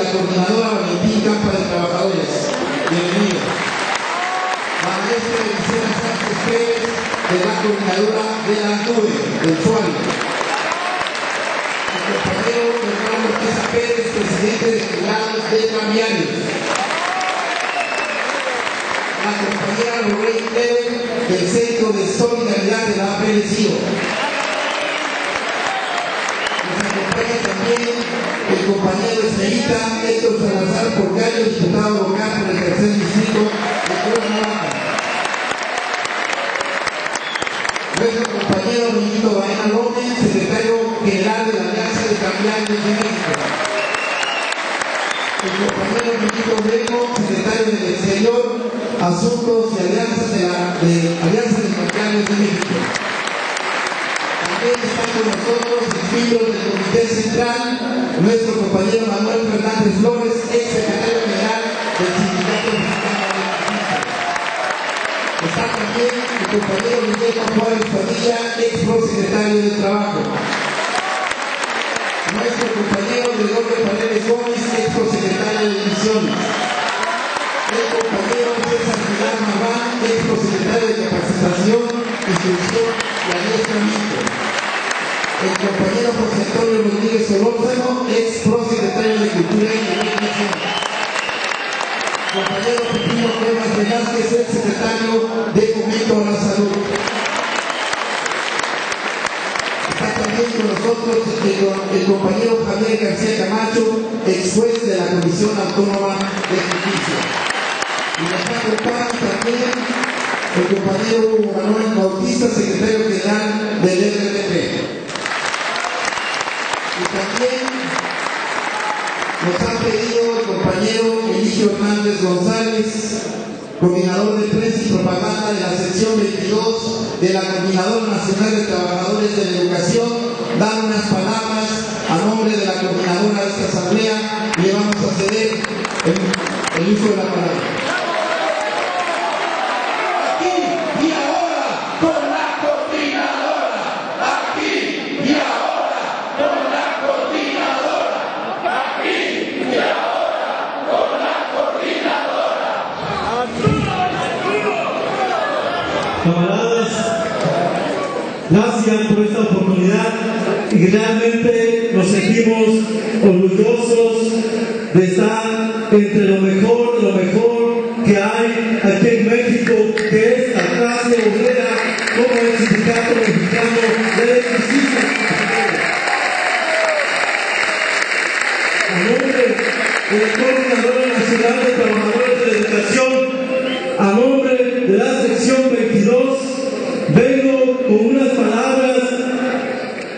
la coordinadora Valentín Campa de Trabajadores. Bienvenido. La maestra Eliseo Sánchez Pérez, de la coordinadora de la ANDUE, del SUARI. El compañero Fernando Ortiz Pérez, presidente de Jubilados de Cambiarios. La compañera Lorraine Clever, del Centro de Solidaridad de la APLCIO. Nos acompaña también el compañero Esmerita Héctor Salazar Porcayo, diputado local por el tercer distrito de Cuernavaca. Nuestro compañero Benito Baena Gómez, secretario general de la Alianza de Cambiarios de México. El compañero Benito Brego, secretario del Exterior, Asuntos y Alianzas de Alianza de Cambiarios de México. También están con nosotros el miembro del Comité Central, nuestro compañero Manuel Fernández Flores, ex secretario general del Sindicato Mexicano de Justicia. Está también el compañero Guillermo Juárez Padilla, ex prosecretario de Trabajo. Nuestro compañero Gregorio Paredes Gómez, ex prosecretario de Misiones. El compañero César Pilar Marván, ex prosecretario de Capacitación, Instrucción y Adiestramiento. El compañero José Antonio Rodríguez Solórzano, ex prosecretario de Cultura y Educación. Compañero Pepino Cuevas Velázquez, ex secretario de Fomento a la Salud. Está también con nosotros el compañero Javier García Camacho, ex juez de la Comisión Autónoma de Justicia. Y nos acompaña también el compañero Manuel Bautista, secretario general del RDP. Y también nos ha pedido el compañero Eligio Hernández González, coordinador de prensa y propaganda de la sección 22 de la Coordinadora Nacional de Trabajadores de la Educación, dar unas palabras a nombre de la coordinadora de esta asamblea y le vamos a ceder el uso de la palabra. Aquí y ahora con la coordinadora. Aquí y ahora con la coordinadora. Aquí y ahora con la coordinadora. Camaradas, gracias por esta oportunidad y realmente nos sentimos orgullosos de estar entre lo mejor que hay aquí en México, que es la clase obrera, como el Sindicato Mexicano de Electricistas. A nombre de la Coordinadora Nacional de Trabajadores de la Educación, a nombre de la sección 22, vengo con unas palabras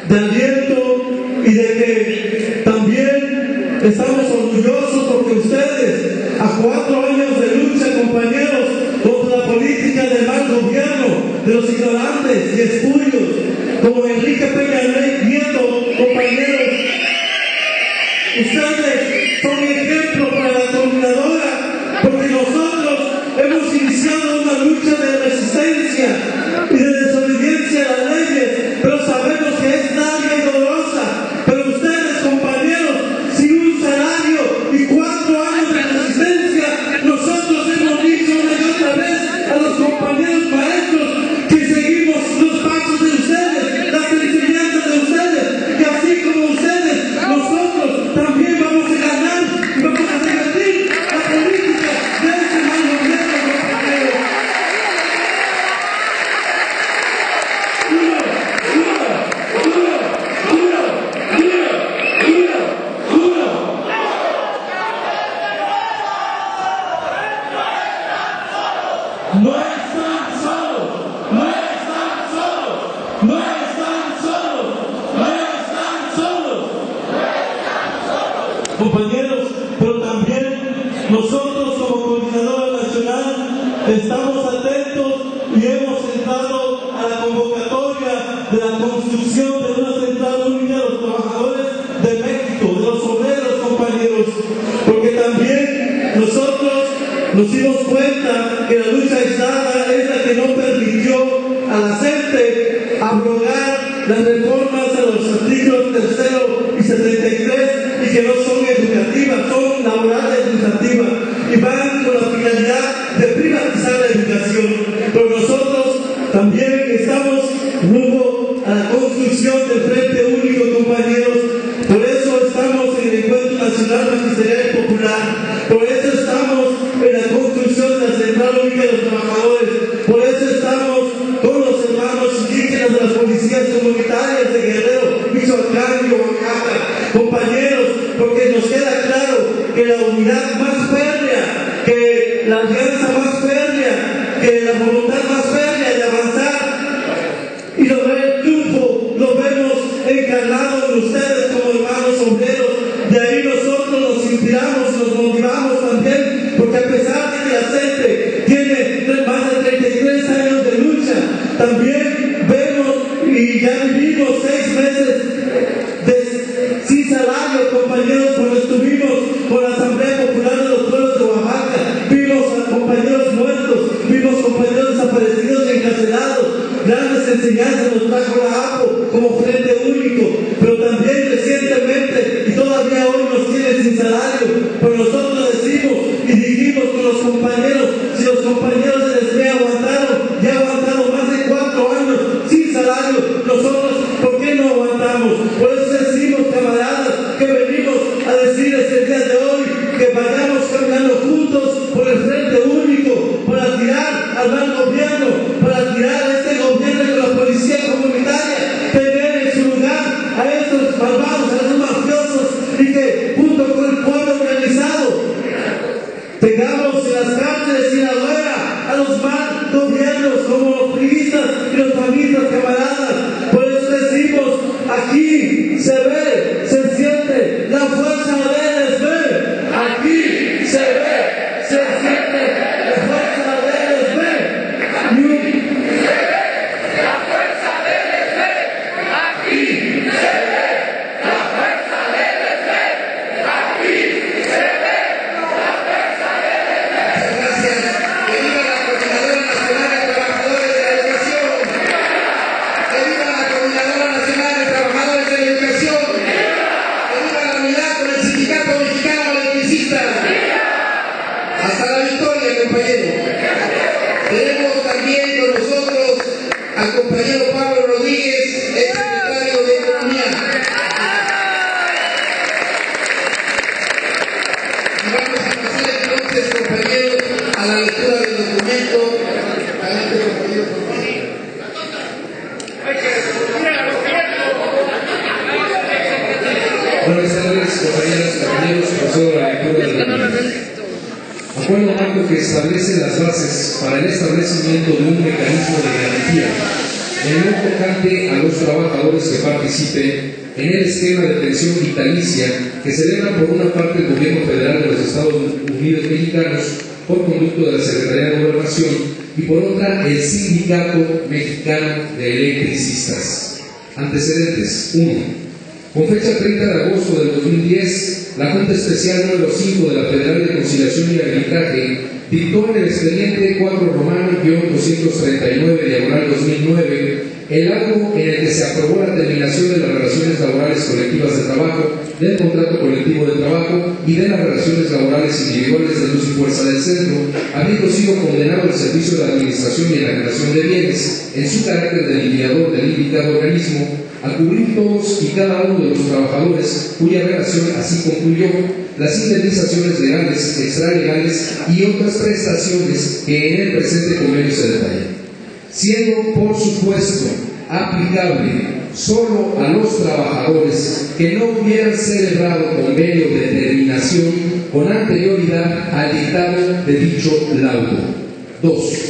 de aliento y de que también estamos orgullosos porque ustedes, a 4 años de lucha, compañeros, contra la política del mal gobierno, de los ignorantes y espurios, como Enrique Peña Nieto, compañeros, ustedes son ejemplo para la coordinadora, porque nosotros hemos iniciado una lucha de resistencia y de desobediencia a las leyes, pero sabemos que es larga y dolorosa. Pero ustedes, compañeros, sin un salario y 4 años de resistencia, nosotros hemos dicho una y otra vez a los compañeros maestros que seguimos los pasos de ustedes, las enseñanzas de ustedes, y así como ustedes, nosotros también vamos a ganar y vamos a revertir la política de este mal gobierno, compañeros. No están solos, no están solos, no están solos, no están solos. Compañeros, pero también nosotros como Coordinadora Nacional estamos atentos y hemos entrado a la convocatoria de la construcción de una central única de los trabajadores de México, de los obreros, compañeros, porque también nosotros nos dimos cuenta que la lucha aislada es la que no permitió a la CENTE abrogar las reformas a los artículos 3 y 73 y que no no son educativas, son laborales educativas y van con la finalidad de privatizar la educación. Pero nosotros también estamos rumbo a la construcción del Frente Único, compañeros. Por eso estamos en el Encuentro Nacional Magisterial y Popular. Por eso estamos en la construcción de la Central Única de los Trabajadores. Por eso estamos con los hermanos indígenas de las policías comunitarias de Guerrero, Michoacán y Oaxaca. Compañeros, porque nos queda claro que la unidad más férrea, que la alianza más férrea, que la voluntad más férrea de avanzar y lograr el triunfo, lo vemos encarnado en ustedes como hermanos obreros. De ahí nosotros nos inspiramos, nos motivamos también, porque a pesar de que la CENTE tiene más de 33 años de lucha, también vemos y ya vivimos 6 meses sin salario, compañeros, cuando estuvimos con la Asamblea Popular de los Pueblos de Oaxaca. Vimos a compañeros muertos, vimos compañeros desaparecidos y encarcelados. Grandes enseñanzas nos trajo la APO como Frente Único, pero también recientemente y todavía hoy nos tiene sin salario. Pero nosotros decimos y dijimos con los compañeros, si los compañeros del SME aguantaron, ya aguantaron más de 4 años sin salario, nosotros, ¿por qué no aguantamos? Por eso decimos, camaradas, que venimos a decirles el día de hoy que vayamos caminando juntos por el Frente Único, para tirar al mal gobierno, para tirar a este gobierno con la policía comunitaria, tener en su lugar a estos malvados, a estos mafiosos, y que junto con el pueblo organizado tengamos en las cárceles y la hoguera a los mal gobiernos como los priistas y los panistas, camaradas. Por eso decimos, aquí se ve, se siente la fuerza del SME. Aquí se ve, se siente la fuerza del SME. La fuerza del SME. Aquí se ve la fuerza del SME. Aquí se ve la fuerza del SME. Gracias. Que viva la Coordinadora Nacional de Trabajadores de la Educación. Que viva la Coordinadora Nacional de Trabajadores de la Educación. Que viva la unidad con el Sindicato Mexicano de Electricistas. Hasta la victoria, compañero. Tenemos también con nosotros al compañero Pablo Rodríguez, ex secretario de Economía. Y vamos a pasar entonces, compañeros, a la lectura del documento. Adelante, compañero, por favor. Buenas tardes, compañeras, compañeros, procedo a la lectura del documento. Acuerdo marco que establece las bases para el establecimiento de un mecanismo de garantía en lo tocante a los trabajadores que participen en el esquema de pensión vitalicia que celebra por una parte el Gobierno Federal de los Estados Unidos Mexicanos por conducto de la Secretaría de Gobernación y por otra el Sindicato Mexicano de Electricistas. Antecedentes. 1. Con fecha 30 de agosto del 2010, la Junta Especial número 5 de la Federal de Conciliación y Arbitraje dictó en el expediente 4 Romano-239/2009 el acto en el que se aprobó la terminación de las relaciones laborales colectivas de trabajo, del contrato colectivo de trabajo y de las relaciones laborales individuales de luz y fuerza del centro, habiendo sido condenado el servicio de administración y enajenación de bienes, en su carácter de liquidador del indicado organismo, a cubrir todos y cada uno de los trabajadores cuya relación así concluyó, las indemnizaciones legales, extralegales y otras prestaciones que en el presente convenio se detallan, siendo por supuesto aplicable solo a los trabajadores que no hubieran celebrado convenio de terminación con anterioridad al dictado de dicho laudo. 2.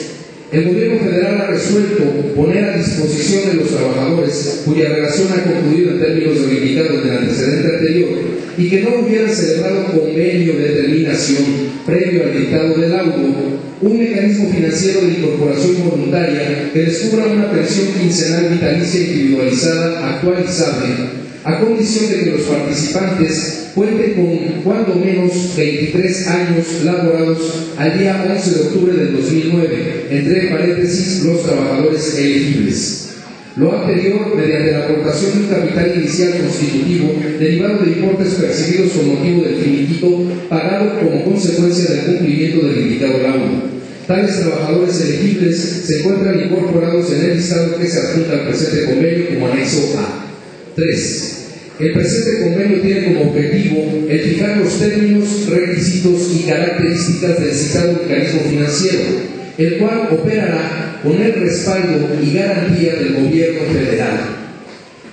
El Gobierno Federal ha resuelto poner a disposición de los trabajadores cuya relación ha concluido en términos reivindicados del antecedente anterior y que no hubieran celebrado convenio de terminación previo al dictado del laudo, un mecanismo financiero de incorporación voluntaria que les cubra una pensión quincenal vitalicia individualizada actualizable, a condición de que los participantes cuenten con cuando menos 23 años laborados al día 11 de octubre del 2009, entre paréntesis los trabajadores elegibles. Lo anterior mediante la aportación de un capital inicial constitutivo derivado de importes percibidos con motivo del finiquito pagado como consecuencia del cumplimiento del indicado laudo. Tales trabajadores elegibles se encuentran incorporados en el listado que se adjunta al presente convenio como anexo A. 3. El presente convenio tiene como objetivo el fijar los términos, requisitos y características del citado mecanismo financiero, el cual operará con el respaldo y garantía del Gobierno federal,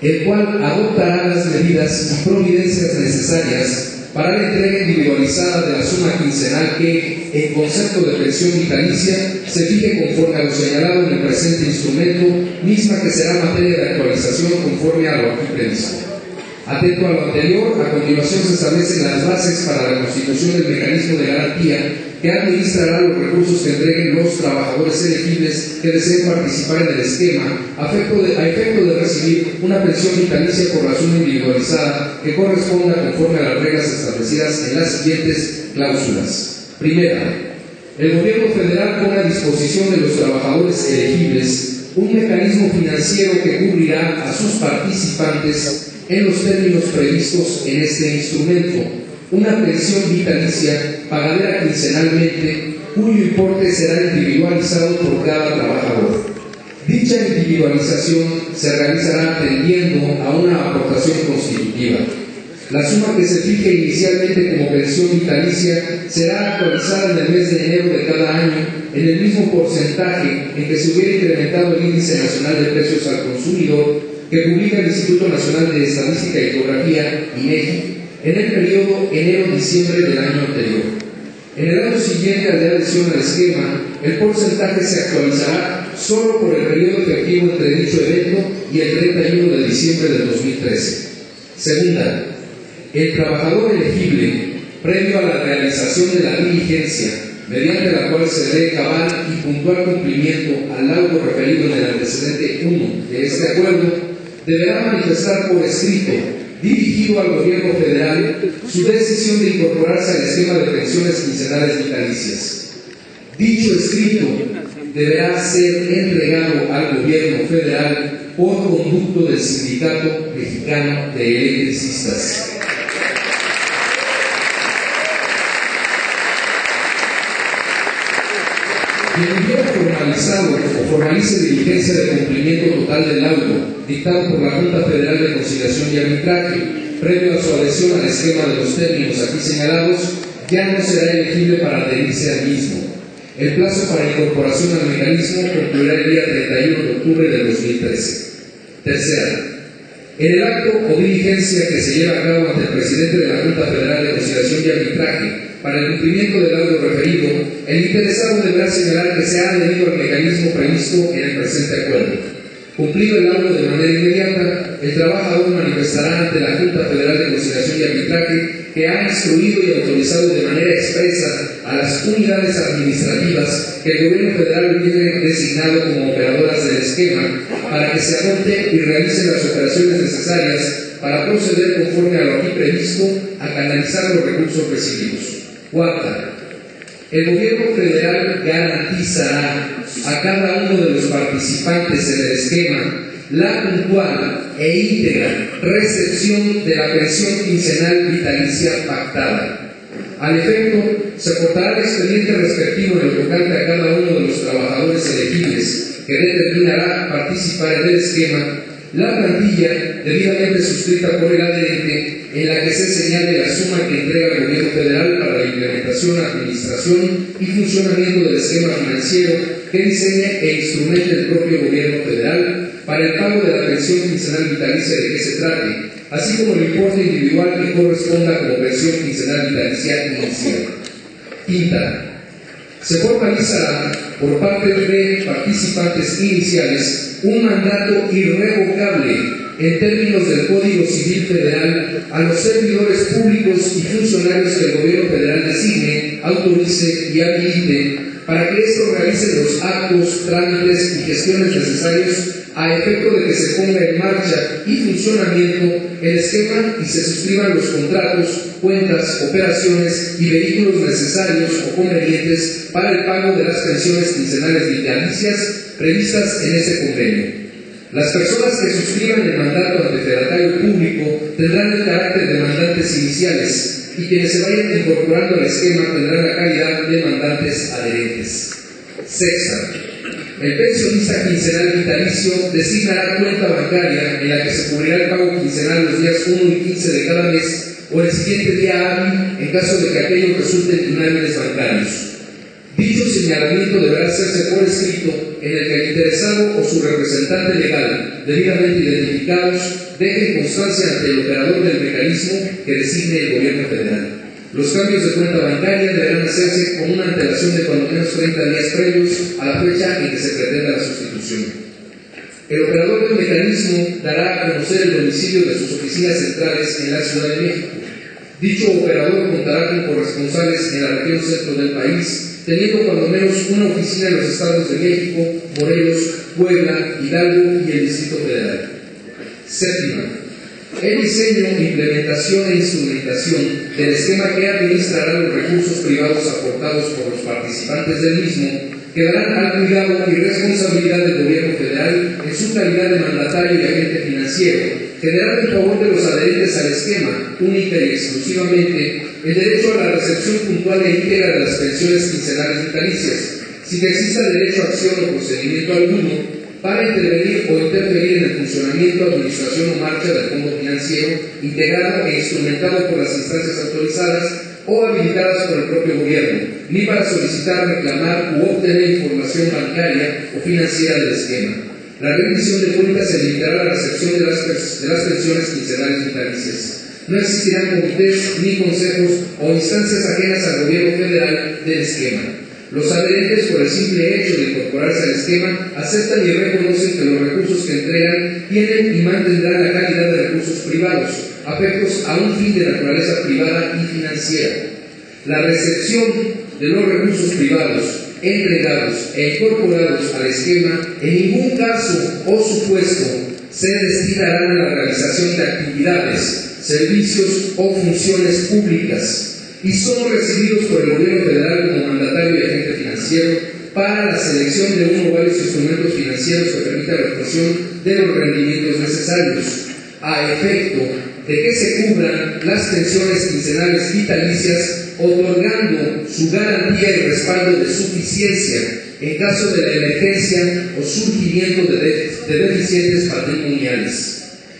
el cual adoptará las medidas y providencias necesarias para la entrega individualizada de la suma quincenal que, en concepto de pensión vitalicia, se fije conforme a lo señalado en el presente instrumento, misma que será materia de actualización conforme a lo aquí previsto. Atento a lo anterior, a continuación se establecen las bases para la constitución del mecanismo de garantía que administrará los recursos que entreguen los trabajadores elegibles que deseen participar en el esquema a efecto de recibir una pensión vitalicia por la suma individualizada que corresponda conforme a las reglas establecidas en las siguientes cláusulas. Primera, el Gobierno federal pone a disposición de los trabajadores elegibles un mecanismo financiero que cubrirá a sus participantes en los términos previstos en este instrumento, una pensión vitalicia pagadera quincenalmente, cuyo importe será individualizado por cada trabajador. Dicha individualización se realizará atendiendo a una aportación constitutiva. La suma que se fije inicialmente como pensión vitalicia será actualizada en el mes de enero de cada año en el mismo porcentaje en que se hubiera incrementado el Índice Nacional de Precios al Consumidor que publica el Instituto Nacional de Estadística y Geografía, INEGI, en el periodo enero-diciembre del año anterior. En el año siguiente al de adhesión al esquema, el porcentaje se actualizará solo por el periodo efectivo entre dicho evento y el 31 de diciembre del 2013. Segunda, el trabajador elegible, previo a la realización de la diligencia, mediante la cual se dé cabal y puntual cumplimiento al laudo referido en el antecedente 1 de este acuerdo, deberá manifestar por escrito, dirigido al Gobierno federal, su decisión de incorporarse al esquema de pensiones quincenales vitalicias. Dicho escrito deberá ser entregado al Gobierno federal por conducto del Sindicato Mexicano de Electricistas. Quien hubiera formalizado o formalice diligencia de cumplimiento total del laudo dictado por la Junta Federal de Conciliación y Arbitraje, previo a su adhesión al esquema de los términos aquí señalados, ya no será elegible para adherirse al mismo. El plazo para incorporación al mecanismo concluirá el día 31 de octubre del 2013. Tercera, en el acto o diligencia que se lleva a cabo ante el presidente de la Junta Federal de Conciliación y Arbitraje para el cumplimiento del laudo referido, el interesado deberá señalar que se ha adherido al mecanismo previsto en el presente acuerdo. Cumplido el laudo de manera inmediata, el trabajador manifestará ante la Junta Federal de Conciliación y Arbitraje que ha instruido y autorizado de manera expresa a las unidades administrativas que el Gobierno federal tiene designado como operadoras del esquema para que se adopten y realicen las operaciones necesarias para proceder conforme a lo aquí previsto a canalizar los recursos recibidos. Cuarta, el Gobierno federal garantizará a cada uno de los participantes en el esquema la puntual e íntegra recepción de la pensión quincenal vitalicia pactada. Al efecto, se aportará el expediente respectivo en lo tocante a cada uno de los trabajadores elegibles que determinará participar en el esquema, la plantilla debidamente suscrita por el adherente en la que se señale la suma que entrega el Gobierno federal para la implementación, administración y funcionamiento del esquema financiero que diseñe e instrumente el propio Gobierno federal para el pago de la pensión quincenal vitalicia de que se trate, así como el importe individual que corresponda como pensión quincenal vitalicia inicial. Quinta, se formalizará por parte de participantes iniciales un mandato irrevocable en términos del Código Civil Federal a los servidores públicos y funcionarios que el Gobierno federal designe, autorice y habilite para que estos realicen los actos, trámites y gestiones necesarios a efecto de que se ponga en marcha y funcionamiento el esquema y se suscriban los contratos, cuentas, operaciones y vehículos necesarios o convenientes para el pago de las pensiones quincenales vitalicias previstas en ese convenio. Las personas que suscriban el mandato ante federatario público tendrán el carácter de mandantes iniciales y quienes se vayan incorporando al esquema tendrán la calidad de mandantes adherentes. Sexta, el pensionista quincenal vitalicio designará cuenta bancaria en la que se cubrirá el pago quincenal los días 1 y 15 de cada mes o el siguiente día hábil en caso de que aquello resulte en inhábiles bancarios. Dicho señalamiento deberá hacerse por escrito en el que el interesado o su representante legal, debidamente identificados, dejen constancia ante el operador del mecanismo que designe el gobierno federal. Los cambios de cuenta bancaria deberán hacerse con una antelación de cuando menos 30 días previos a la fecha en que se pretenda la sustitución. El operador del mecanismo dará a conocer el domicilio de sus oficinas centrales en la Ciudad de México. Dicho operador contará con corresponsales en la región centro del país, teniendo cuando menos una oficina en los estados de México, Morelos, Puebla, Hidalgo y el Distrito Federal. Séptima, el diseño, implementación e instrumentación del esquema que administrará los recursos privados aportados por los participantes del mismo quedarán al cuidado y responsabilidad del gobierno federal en su calidad de mandatario y agente financiero, generando en favor de los adherentes al esquema, única y exclusivamente, el derecho a la recepción puntual e íntegra de las pensiones quincenales vitalicias, sin que exista derecho a acción o procedimiento alguno para intervenir o interferir en el funcionamiento, administración o marcha del fondo financiero integrado e instrumentado por las instancias autorizadas o habilitadas por el propio gobierno, ni para solicitar, reclamar u obtener información bancaria o financiera del esquema. La rendición de cuentas se limitará a la recepción de las pensiones quincenales vitalicias. No existirán comités ni consejos o instancias ajenas al gobierno federal del esquema. Los adherentes, por el simple hecho de incorporarse al esquema, aceptan y reconocen que los recursos que entregan tienen y mantendrán la calidad de recursos privados, afectos a un fin de naturaleza privada y financiera. La recepción de los recursos privados entregados e incorporados al esquema en ningún caso o supuesto se destinarán a la realización de actividades, servicios o funciones públicas y son recibidos por el gobierno federal como mandatario y agente financiero para la selección de uno o varios instrumentos financieros que permitan la obtención de los rendimientos necesarios, a efecto de que se cubran las pensiones quincenales vitalicias, otorgando su garantía y respaldo de suficiencia en caso de la emergencia o surgimiento de deficientes patrimoniales.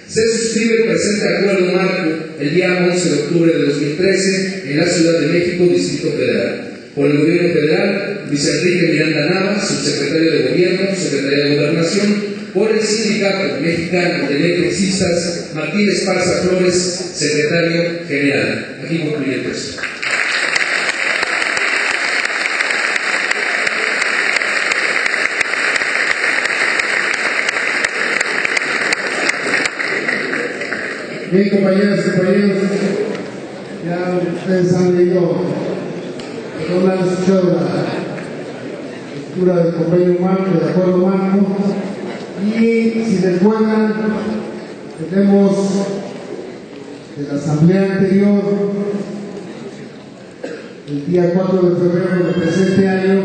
Se suscribe el presente acuerdo marco el día 11 de octubre de 2013 en la Ciudad de México, Distrito Federal. Por el Gobierno Federal, Luis Enrique Miranda Nava, subsecretario de Gobierno, Secretaría de Gobernación. Por el Sindicato Mexicano de Electricistas, Martín Esparza Flores, secretario general. Aquí concluye el texto. Bien, compañeras y compañeros, ya ustedes han leído, no han escuchado la lectura del convenio marco, del acuerdo marco, y si recuerdan, tenemos de la asamblea anterior, el día 4 de febrero del presente año,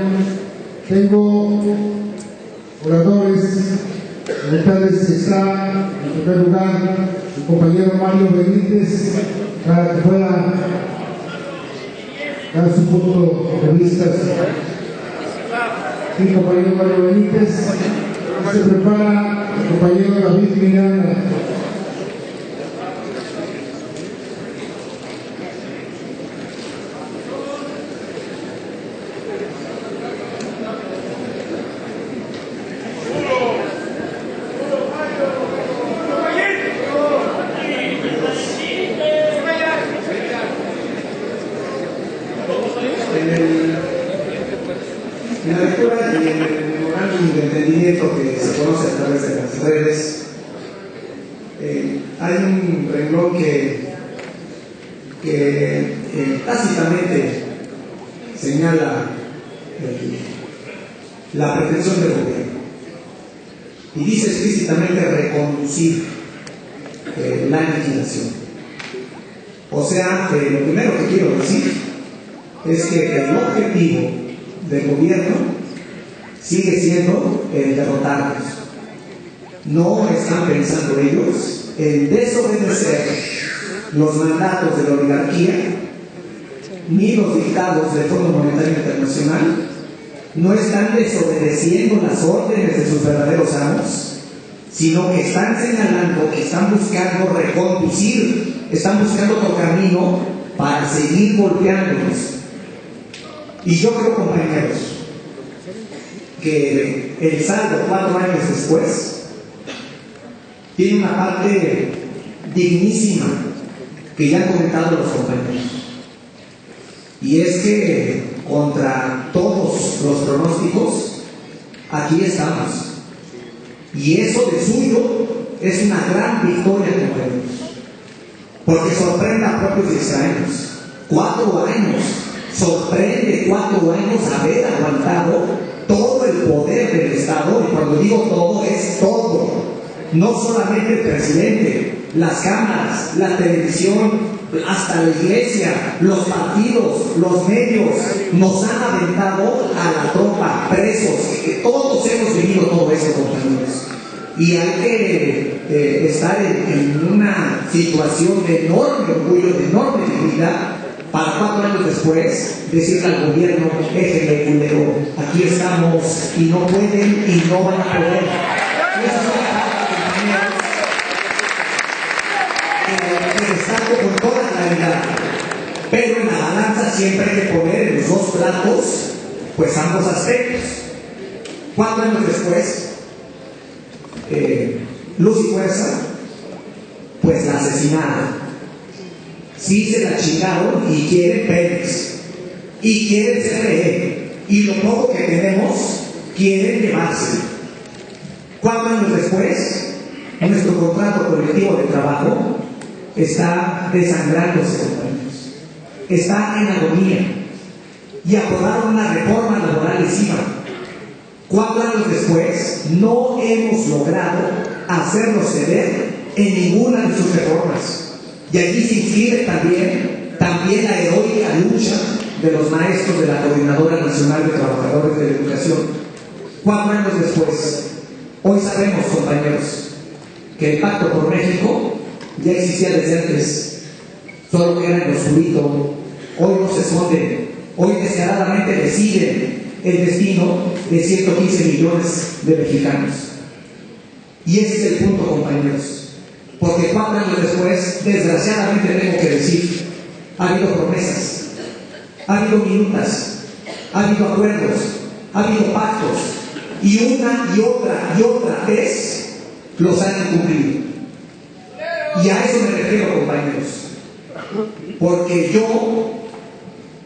tengo oradores, en el cual está, en primer lugar, el compañero Mario Benítez, para que pueda dar su punto de vista. Sí, compañero Mario Benítez. Se prepara el compañero David Miranda. En la lectura del memorándum de entendimiento que se conoce a través de las redes, hay un renglón que tácitamente señala la pretensión del gobierno y dice explícitamente reconducir la liquidación. O sea, lo primero que quiero decir es que el objetivo del gobierno sigue siendo el derrotarnos. no están pensando ellos en desobedecer los mandatos de la oligarquía, ni los dictados del Fondo Monetario Internacional, no están desobedeciendo las órdenes de sus verdaderos amos, sino que están señalando que están buscando reconducir, están buscando otro camino para seguir golpeándonos. Y yo creo, compañeros, que el saldo 4 años después tiene una parte dignísima que ya han comentado los compañeros, y es que contra todos los pronósticos aquí estamos, y eso de suyo es una gran victoria, compañeros, porque sorprende a propios y extraños. 4 años, sorprende 4 años haber aguantado todo el poder del Estado, y cuando digo todo, es todo. No solamente el presidente, las cámaras, la televisión, hasta la iglesia, los partidos, los medios, nos han aventado a la tropa, presos, que todos hemos vivido todo eso, compañeros. Y hay que estar en una situación de enorme orgullo, de enorme dignidad, para 4 años después decirle al gobierno: éjele, culero, aquí estamos, y no pueden y no van a poder. Y eso es una parte, compañeros, que destaco con toda claridad. Pero en la balanza siempre hay que poner en los dos platos, pues, ambos aspectos. 4 años después, Luz y Fuerza, pues la asesinaron. Sí, se la chingaron y quieren Pemex, y quieren CFE, y lo poco que tenemos quieren llevarse. 4 años después, nuestro contrato colectivo de trabajo está desangrándose, compañeros, está en agonía, y aprobaron una reforma laboral lesiva. 4 años después, no hemos logrado hacernos ceder en ninguna de sus reformas. Y aquí se inscribe también la heroica lucha de los maestros de la Coordinadora Nacional de Trabajadores de la Educación. 4 años después, hoy sabemos, compañeros, que el Pacto por México ya existía desde antes, solo que era en lo oscurito. Hoy no se esconde, hoy descaradamente deciden el destino de 115 millones de mexicanos. Y ese es el punto, compañeros. Porque 4 años después, desgraciadamente tengo que decir, ha habido promesas, ha habido minutas, ha habido acuerdos, ha habido pactos, y una y otra vez los han incumplido. Y a eso me refiero, compañeros, porque yo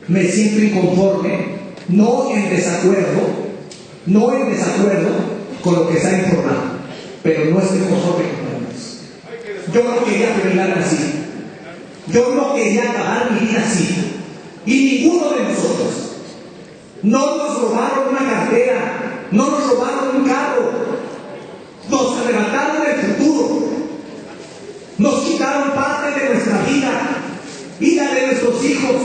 me siento inconforme, no en desacuerdo con lo que se ha informado, pero no estoy conforme, compañeros. Yo no quería terminar así. Yo no quería acabar mi vida así. Y ninguno de nosotros. No nos robaron una cartera, no nos robaron un carro, nos arrebataron el futuro, nos quitaron parte de nuestra vida de nuestros hijos.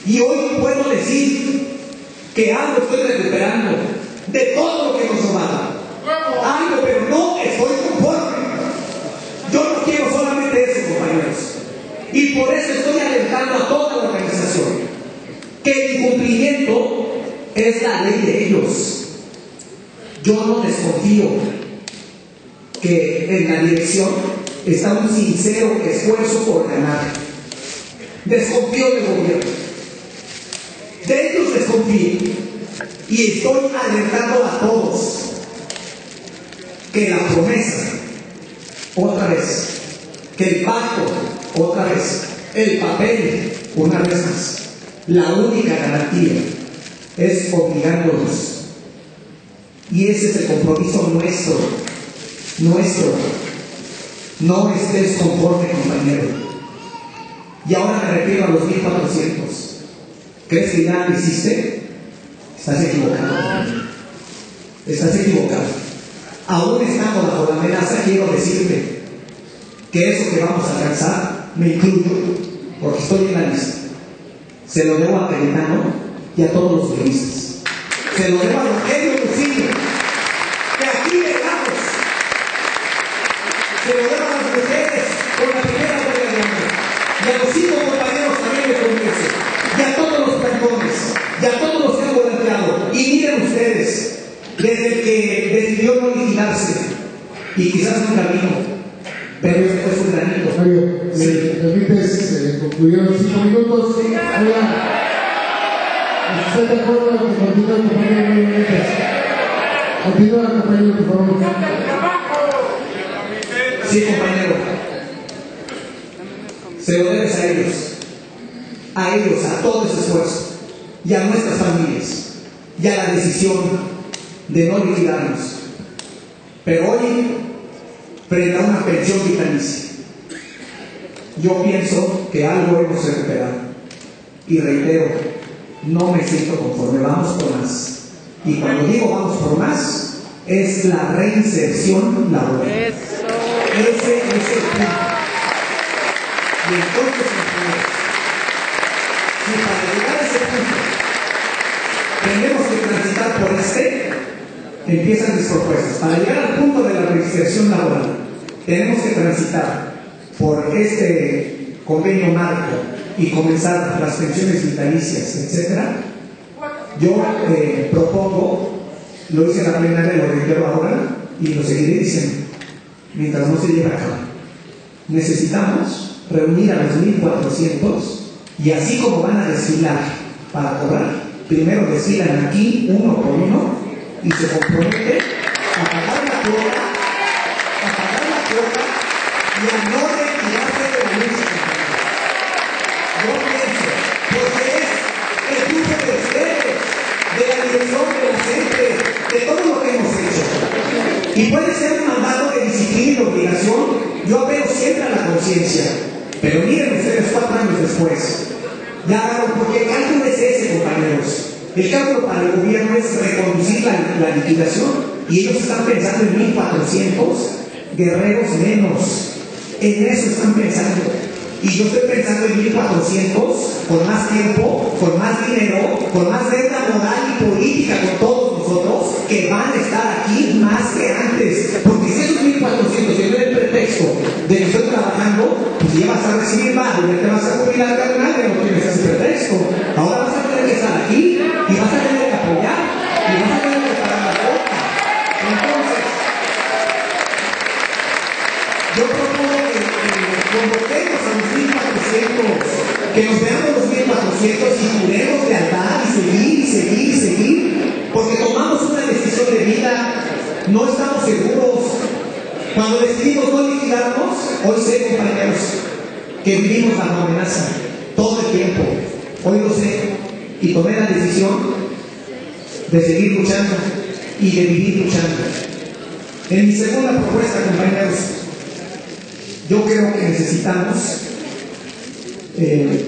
Y hoy puedo decir que algo estoy recuperando de todo lo que nos robaron. Algo, pero no estoy conforme. Yo no quiero solamente eso, compañeros. Y por eso estoy alentando a toda la organización que el incumplimiento es la ley de ellos. Yo no desconfío que en la dirección está un sincero esfuerzo por ganar. Desconfío del gobierno. De ellos desconfío. Y estoy alentando a todos que la promesa, otra vez, que el pacto, otra vez, el papel, una vez más, la única garantía es obligándonos. Y ese es el compromiso nuestro. No estés conforme, compañero. Y ahora me refiero a los 1,400. ¿Crees que ya lo hiciste? Estás equivocado. Estás equivocado. Aún estando bajo la amenaza, quiero decirte que eso que vamos a alcanzar, me incluyo, porque estoy en la lista, se lo debo a Cayetano y a todos los periodistas. Se lo debo a Rogelio Lucillo, que aquí llegamos se lo dan a las mujeres con la primera huelga de hambre. Y a los 5 compañeros también del Congreso, y a todos los cantones, y a todos los que han volanteado. Y miren ustedes, desde el que decidió no liquidarse, y quizás nunca vino, pero eso fue su granito. Mario, ¿me permites concluir los 5 minutos? ¿Estás de acuerdo con que continúe el compañero? Continúa, compañero, por favor. Sí, compañero. Se lo debes a ellos, a todo ese esfuerzo, y a nuestras familias, y a la decisión de no liquidarnos. Pero hoy, frente a una pensión vitalicia, yo pienso que algo hemos recuperado. Y reitero, no me siento conforme, vamos por más. Y cuando digo vamos por más, es la reinserción laboral. Ese es el punto. Y entonces, si para llegar a ese punto tenemos que transitar por empiezan mis propuestas. Para llegar al punto de la reinserción laboral, tenemos que transitar por este convenio marco y comenzar las pensiones vitalicias, etcétera. Yo propongo, lo hice en la plenaria, lo reitero ahora y lo seguiré diciendo mientras no se lleve a cabo. Necesitamos reunir a los 1,400 y así como van a desfilar para cobrar, primero desfilan aquí uno por uno y se comprometen a pagar la cuota y a no retirarse de la lista. Yo pienso, porque es el grupo de ustedes, de la dirección de la gente, de todo lo que hemos hecho. Y puede ser un mandato de disciplina y de obligación, yo apelo siempre a la conciencia. Pero miren ustedes 4 años después, ya, porque el cálculo es ese, compañeros. El cálculo para el gobierno es reconducir la liquidación y ellos están pensando en 1,400 guerreros menos. En eso están pensando. Y yo estoy pensando en 1,400 con más tiempo, con más dinero, con más deuda moral y política con todos nosotros que van a estar aquí más que antes. Porque si esos 1,400 tienen el pretexto de que estoy trabajando, pues ya vas a recibir más, ya te vas a jubilar, carnal, que no tienes ese pretexto. Ahora vas a tener que estar aquí y vas a tener que apoyar y vas a tener que pagar la cuota. Entonces, yo propongo que convoquemos a los 1,400, que nos veamos los 1,400 y juremos lealtad y seguir, porque tomamos una decisión de vida, no estamos seguros. Cuando decidimos no liquidarnos, hoy sé, compañeros, que vivimos bajo amenaza todo el tiempo. Hoy lo sé y tomé la decisión de seguir luchando y de vivir luchando. En mi segunda propuesta, compañeros, yo creo que necesitamos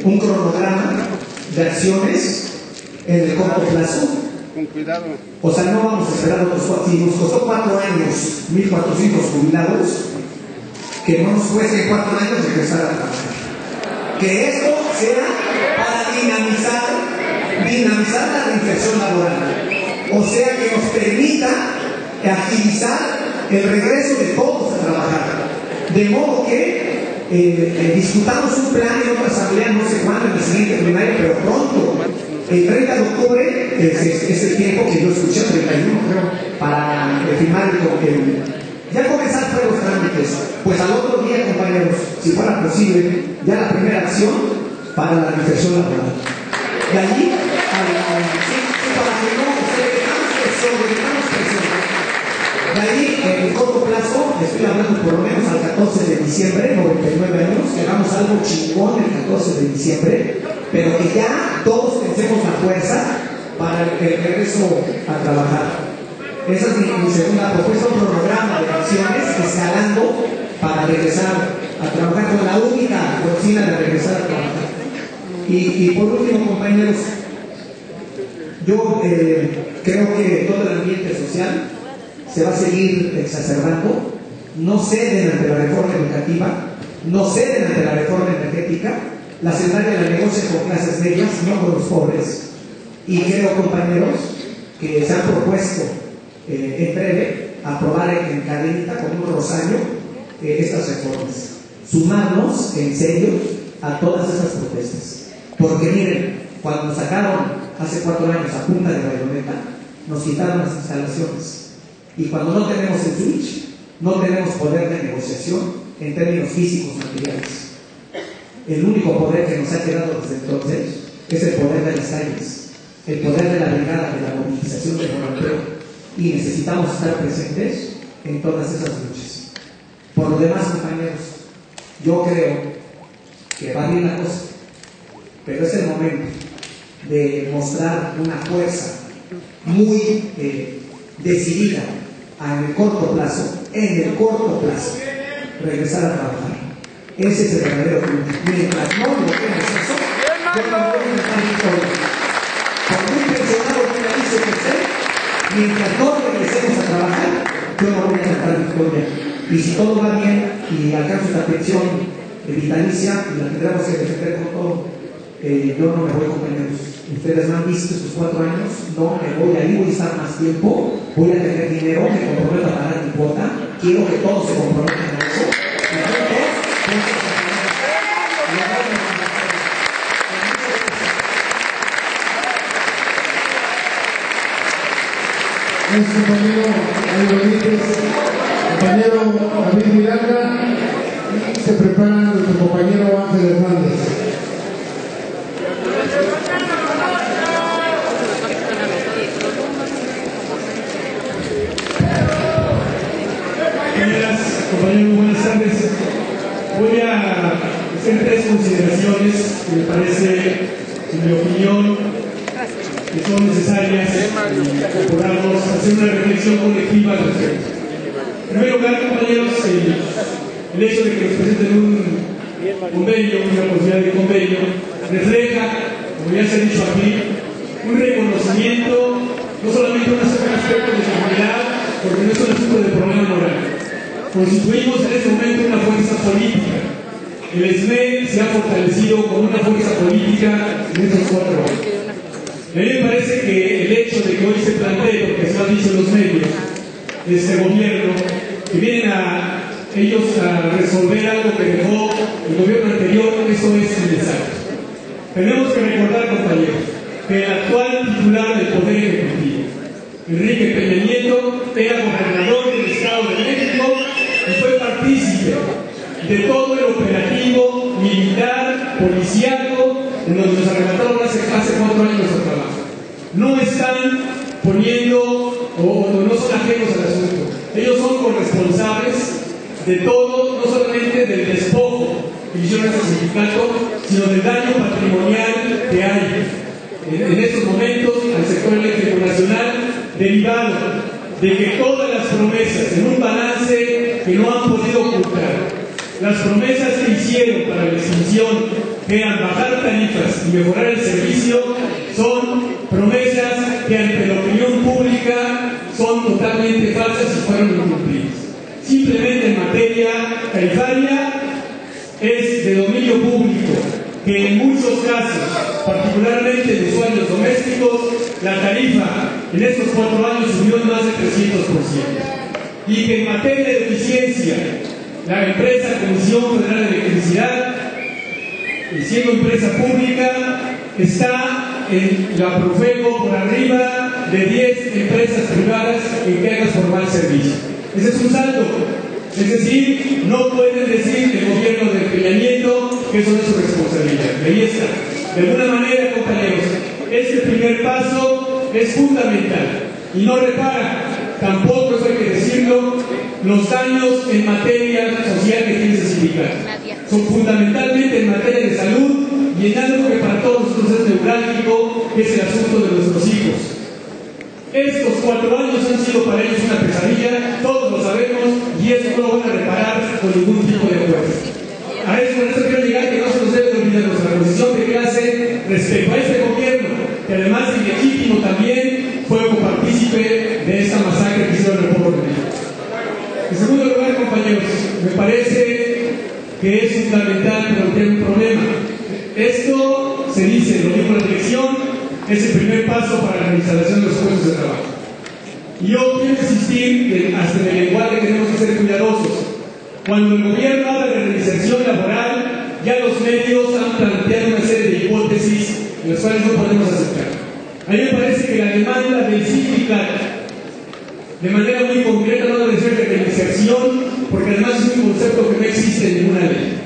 un cronograma de acciones en el corto plazo. Con cuidado. O sea, no vamos a esperar otros 4. Si nos costó 4 años, 1,400 jubilados, que no nos cueste 4 años de empezar a trabajar. Que esto sea para dinamizar la reinserción laboral. O sea, que nos permita agilizar el regreso de todos a trabajar. De modo que discutamos un plan en otra asamblea, no sé cuándo, en el siguiente plenario, pero pronto. El 30 de octubre es el tiempo que yo escuché, 31 creo, para firmar ya comenzar los trámites. Pues al otro día, compañeros, si fuera posible, ya la primera acción para la reinserción laboral. De allí, para que no dejamos presión. De ahí, en el corto plazo, estoy hablando por lo menos al 14 de diciembre, 99 años, que hagamos algo chingón el 14 de diciembre, pero que ya todos pensemos la fuerza para el regreso a trabajar. Esa es mi segunda propuesta, un programa de acciones escalando para regresar a trabajar con la única cocina de regresar a trabajar. Y por último, compañeros, yo creo que todo el ambiente social se va a seguir exacerbando. No ceden ante la reforma educativa, no ceden ante la reforma energética. La secretaria la negocia con clases medias, no con los pobres. Y creo, compañeros, que se han propuesto en breve aprobar en cadenita con un rosario estas reformas, sumarnos en serio a todas estas protestas. Porque miren, cuando nos sacaron hace 4 años a punta de bayoneta, nos quitaron las instalaciones. Y cuando no tenemos el switch, no tenemos poder de negociación en términos físicos materiales. El único poder que nos ha quedado desde entonces es el poder de las calles, el poder de la brigada, de la movilización del volanteo. Y necesitamos estar presentes en todas esas luchas. Por lo demás, compañeros, yo creo que va bien la cosa, pero es el momento de mostrar una fuerza muy decidida en el corto plazo, regresar a trabajar. Ese es el verdadero punto. Mientras no logremos eso, yo no voy a dejar victoria. Por muy pensionado que me dice que sé, mientras no regresemos a trabajar, yo no voy a dejar victoria. Y si todo va bien y alcanzo esta pensión vitalicia, y la tendremos que defender con todo, yo no me voy, compañeros. Ustedes me han visto estos 4 años, no me voy, ahí voy a estar más tiempo, voy a tener dinero, me comprometo a pagar mi cuota, quiero que todos se comprometan a eso. Compañero Benítez, compañero David Miranda, se prepara nuestro compañero Ángel Hernández. Compañeros, buenas tardes. Voy a hacer 3 consideraciones que me parece, en mi opinión, que son necesarias y procuramos hacer una reflexión colectiva al respecto. En primer lugar, compañeros, el hecho de que nos presenten un convenio, una posibilidad de convenio, refleja, como ya se ha dicho aquí, un reconocimiento, no solamente un aspecto de seguridad, porque no es un asunto de problema moral. Constituimos en este momento una fuerza política. El SME se ha fortalecido como una fuerza política en estos 4 años. A mí me parece que el hecho de que hoy se plantee, porque se lo han dicho los medios, de este gobierno, que vienen ellos a resolver algo que dejó el gobierno anterior, eso es innecesario. Tenemos que recordar, compañeros, que el actual titular del Poder Ejecutivo, Enrique Peña Nieto, era gobernador del Estado de México y fue partícipe de todo el operativo militar, policiaco, en donde nos arrebataron hace 4 años de trabajo. No están poniendo o no son ajenos al asunto. Ellos son corresponsables de todo, no solamente del despojo que hicieron este sindicato, sino del daño patrimonial que hay en estos momentos al sector eléctrico nacional, derivado de que todas las promesas en un balance que no han podido ocultar, las promesas que hicieron para la extinción, que eran bajar tarifas y mejorar el servicio, son promesas que ante la opinión pública son totalmente falsas y fueron incumplidas. Simplemente en materia tarifaria es de dominio público que en muchos casos, particularmente en usuarios domésticos, la tarifa en estos 4 años subió en más de 300%. Y que en materia de eficiencia, la empresa Comisión Federal de Electricidad, siendo empresa pública, está en la Profeco por arriba de 10 empresas privadas en quejas por mal servicio. Ese es un saldo. Es decir, no pueden decir el gobierno de Peña Nieto que eso no es su responsabilidad. Ahí está. De alguna manera, compañeros, este primer paso es fundamental y no repara, tampoco, eso hay que decirlo, los daños en materia social que tiene ese sindicato. Son fundamentalmente en materia de salud y en algo que para todos nosotros es neurálgico, que es el asunto de nuestros hijos. Estos 4 años han sido para ellos una pesadilla, todos lo sabemos, y eso no lo van a reparar con ningún tipo de acuerdo. A eso quiero llegar, que no se nos debe olvidar nuestra posición de clase respecto a este gobierno, que además de legítimo también fue copartícipe de esta masacre que hicieron en el pueblo de México. En segundo lugar, compañeros, me parece que es fundamental plantear un problema. Esto se dice, lo dijo la dirección, es el primer paso para la instalación de los puestos de trabajo. Y yo quiero insistir que hasta en el lenguaje tenemos que ser cuidadosos, Cuando el gobierno habla de reinserción laboral, ya los medios han planteado una serie de hipótesis en las cuales no podemos aceptar. A mí me parece que la demanda del sindicato, de manera muy concreta, no debe ser de reinserción, porque además es un concepto que no existe en ninguna ley.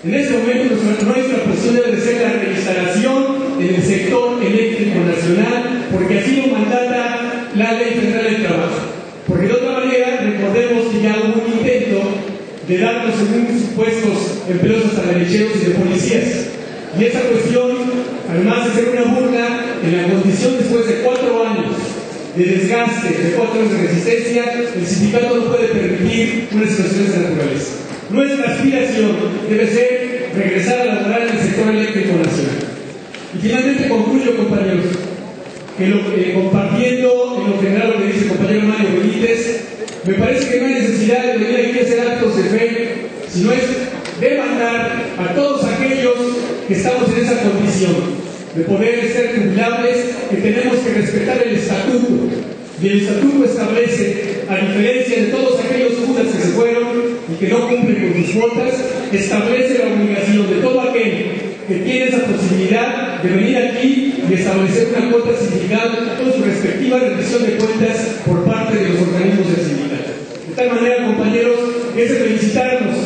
En este momento nuestra posición debe de ser la reinstalación en el sector eléctrico nacional, porque así lo mandata la Ley Federal del Trabajo. Porque de otra manera, recordemos que ya hubo un intento de darnos en unos supuestos empleos hasta derecheros y de policías. Y esa cuestión, además de ser una burla, en la condición después de 4 años de desgaste, de 4 años de resistencia, el sindicato no puede permitir una situación de esa naturaleza. Nuestra aspiración debe ser regresar a laborar en el sector eléctrico nacional. Y finalmente concluyo, compañeros, que compartiendo en lo general lo que dice el compañero Mario Benítez, me parece que no hay necesidad de venir aquí a hacer actos de fe, sino es demandar a todos aquellos que estamos en esa condición de poder ser jubilables, que tenemos que respetar el estatuto. Y el estatuto establece, a diferencia de todos aquellos judas que se fueron y que no cumplen con sus cuotas, establece la obligación de todo aquel que tiene esa posibilidad de venir aquí y establecer una cuota sindical con su respectiva rendición de cuentas por parte de los organismos del sindicato. De tal manera, compañeros, es de felicitarnos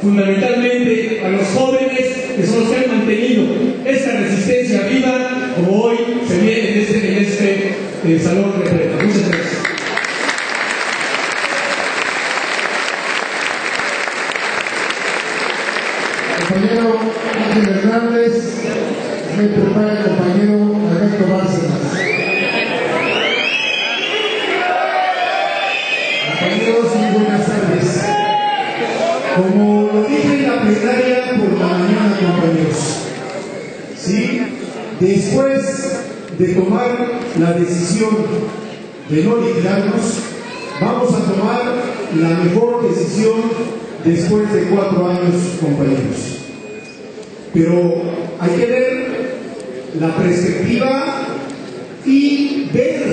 fundamentalmente a los jóvenes que son los que han mantenido esta resistencia viva, como hoy se ve en este salón repleto. Muchas gracias. Compañero Ángel Hernández, me prepara el compañero Alberto Bárcenas. Compañeros, muy buenas tardes. Como lo dije en la plenaria por la mañana, compañeros, ¿sí? Después de tomar la decisión de no liquidarnos, vamos a tomar la mejor decisión después de 4 años, compañeros. Pero hay que ver la perspectiva y ver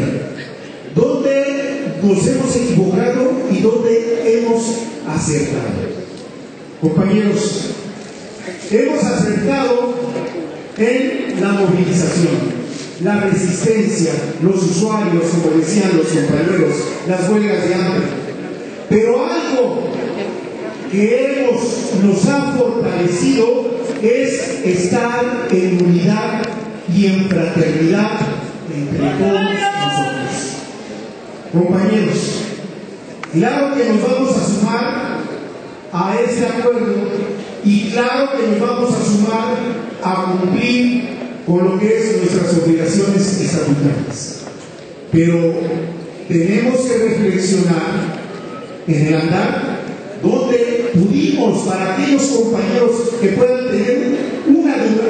dónde nos hemos equivocado y dónde hemos acertado. Compañeros, hemos acertado en la movilización, la resistencia, los usuarios, como decían los compañeros, las huelgas de hambre. Pero algo que nos ha fortalecido es estar en unidad y en fraternidad entre todos nosotros. Compañeros, claro que nos vamos a sumar a este acuerdo y claro que nos vamos a sumar a cumplir con lo que es nuestras obligaciones estatutarias. Pero tenemos que reflexionar en el andar donde pudimos, para aquellos compañeros que puedan tener una duda,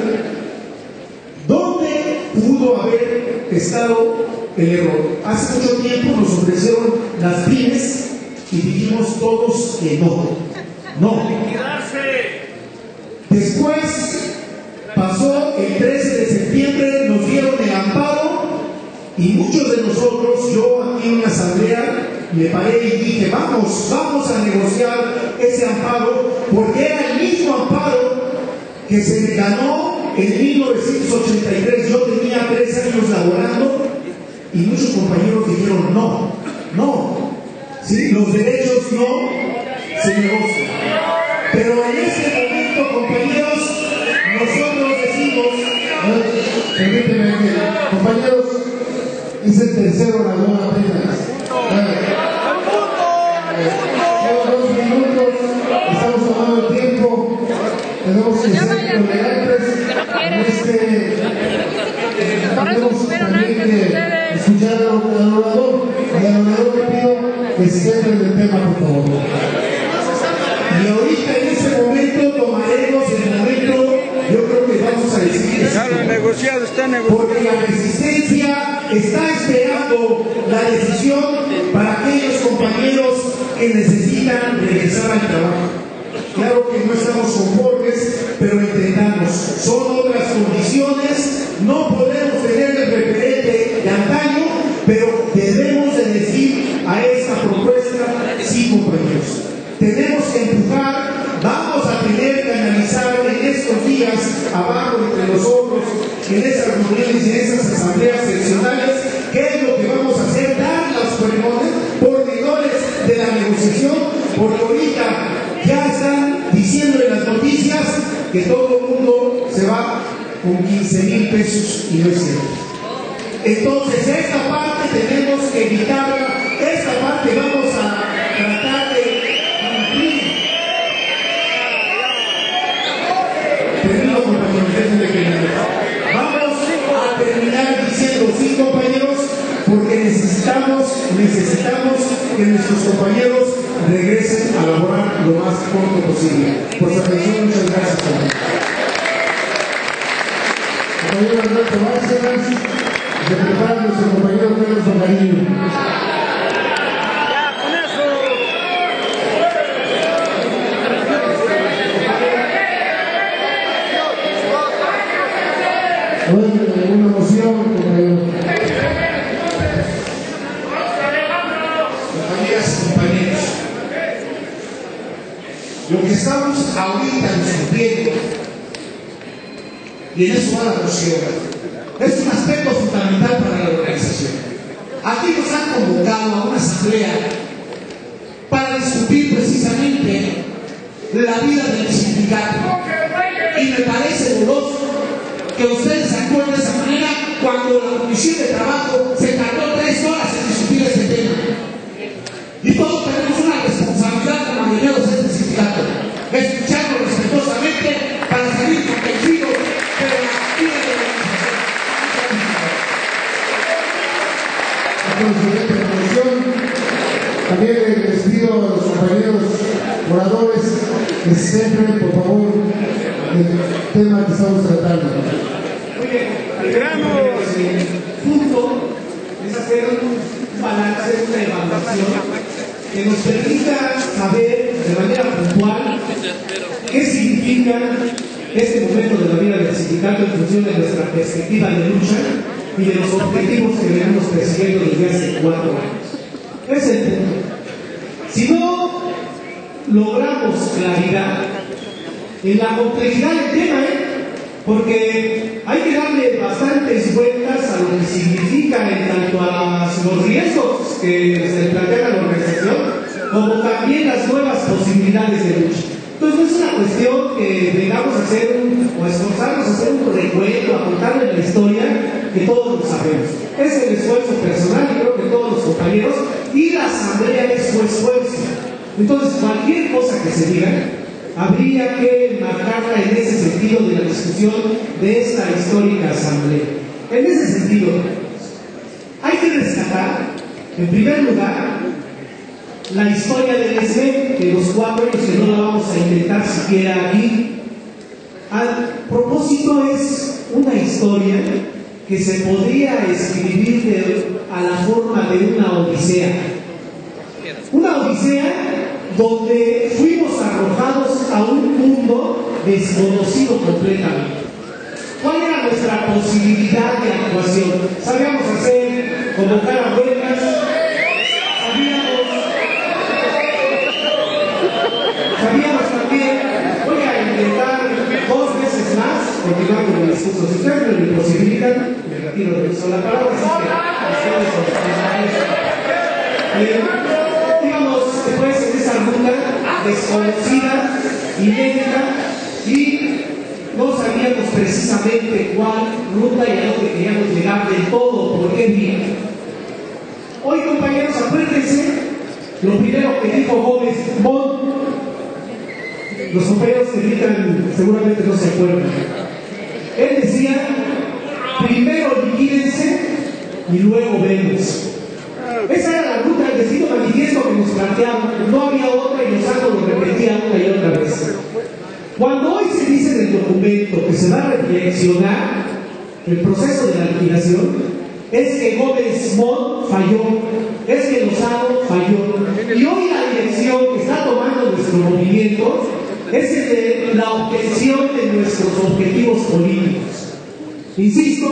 ¿dónde pudo haber estado el error? Hace mucho tiempo nos ofrecieron las pymes y dijimos todos que no. Después pasó el 13 de septiembre, nos dieron el amparo y muchos de nosotros, yo aquí en una asamblea, me paré y dije, vamos a negociar ese amparo, porque era el mismo amparo que se me ganó en 1983. Yo tenía 3 años laborando y muchos compañeros dijeron no, ¿sí? Los derechos no se negocian. Pero en este momento, compañeros, nosotros decimos, permíteme que, compañeros, es el tercer orador apenas. Llevo 2 minutos, estamos tomando el tiempo, tenemos que ser tolerantes tenemos también que escuchar al orador, y al orador le pido que se centre en el tema, por favor. Y ahorita en ese momento tomaremos el momento, yo creo que vamos a decidir. Porque la resistencia está esperando la decisión para aquellos compañeros que necesitan regresar al trabajo. Claro que no estamos conformes, pero entendamos, son otras condiciones, no podemos tener el referente de antaño, pero debemos de decir a esta propuesta, sí, compañeros. tenemos que empujar, vamos a tener que analizar en estos días, abajo entre nosotros, en esas reuniones y en esas asambleas seccionales, qué es lo que vamos a hacer, dar los pormenores de la negociación, porque ahorita ya están diciendo en las noticias que todo el mundo se va con 15,000 pesos y no es cierto. Entonces esta parte tenemos que evitarla, esta parte vamos a tratar de cumplir. Termino, compañeros, déjenme que vamos a terminar diciendo sí, compañeros, porque necesitamos que nuestros compañeros regresen a laborar lo más pronto posible. Por su atención, muchas gracias, compañeros. Compañero Alberto Bárcenas, secretario de nuestro compañero Carlos Fontanillo. ¿Alguna moción, compañero? Amigas y compañeros, lo que estamos ahorita discutiendo, y en eso va la moción, es un aspecto fundamental para la organización. Aquí nos han convocado a una asamblea para discutir precisamente la vida del sindicato, y me parece doloroso que ustedes actúen de esa manera cuando la Comisión de Trabajo se tardó 3 horas en discutir este tema. Y todos tenemos una responsabilidad como miembros de este sindicato, escucharlo respetuosamente para salir convencidos de la vida de la organización. También les pido a los compañeros oradores que se centren, por favor, en el tema que estamos tratando. El punto es hacer un balance, una evaluación que nos permita saber de manera puntual qué significa este momento de la vida del sindicato en función de nuestra perspectiva de lucha y de los objetivos que venimos persiguiendo desde hace 4 años. Ese es el punto. Si no logramos claridad en la complejidad del tema, porque hay que darle bastantes vueltas a lo que significa en tanto a los riesgos que se plantea la organización, como también las nuevas posibilidades de lucha. Entonces no es una cuestión que vengamos a hacer o esforzarnos a hacer un recuento, a contarle la historia que todos lo sabemos. Es el esfuerzo personal, y creo que todos los compañeros, y la asamblea es su esfuerzo. Entonces cualquier cosa que se diga, habría que marcarla en ese sentido de la discusión de esta histórica asamblea. En ese sentido, hay que rescatar, en primer lugar, la historia del ESME, de los 4 años que no la vamos a intentar siquiera aquí. Al propósito, es una historia que se podría escribir a la forma de una odisea. Una odisea donde fuimos arrojados a un mundo desconocido completamente. ¿Cuál era nuestra posibilidad de actuación? Sabíamos hacer, convocar a huelgas, sabíamos también, voy a intentar 2 veces más, continuar con el discurso. Si ustedes me lo posibilitan, me retiro de eso la palabra, así que ustedes son digamos, después en esa ruta desconocida, inédita, y no sabíamos precisamente cuál ruta y a dónde queríamos llegar del todo, por qué vía. Hoy, compañeros, acuérdense lo primero que dijo Gómez Montt. Los compañeros que gritan seguramente no se acuerdan. Él decía: primero liquídense y luego vemos. Esa era la ruta, el destino manifiesto que nos planteaban. No había otra y los actos lo repetían una y otra vez. Cuando hoy se dice en el documento que se va a reflexionar el proceso de la liquidación, es que Gómez Montt falló, es que Lozano falló. Y hoy la dirección que está tomando nuestro movimiento es el de la obtención de nuestros objetivos políticos. Insisto,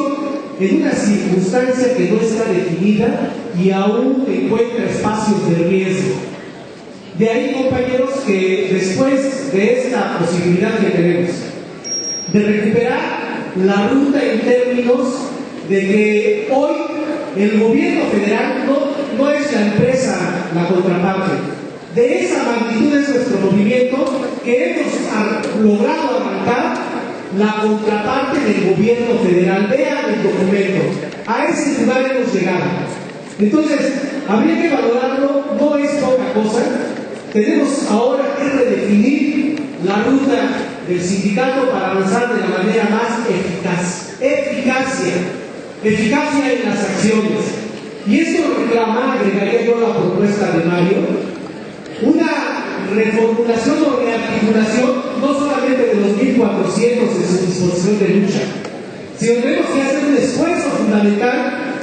en una circunstancia que no está definida y aún encuentra espacios de riesgo. De ahí, compañeros, que después de esta posibilidad que tenemos de recuperar la ruta en términos de que hoy el gobierno federal no es la empresa la contraparte. De esa magnitud es nuestro movimiento que hemos logrado arrancar la contraparte del gobierno federal. Vean el documento, a ese lugar hemos llegado. Entonces, habría que valorarlo, no es poca cosa. Tenemos ahora que redefinir la ruta del sindicato para avanzar de la manera más eficaz. Eficacia en las acciones. Y esto reclama, agregaría yo la propuesta de Mario, una reformulación o rearticulación no solamente de los 1.400 en su disposición de lucha, sino tenemos que hacer un esfuerzo fundamental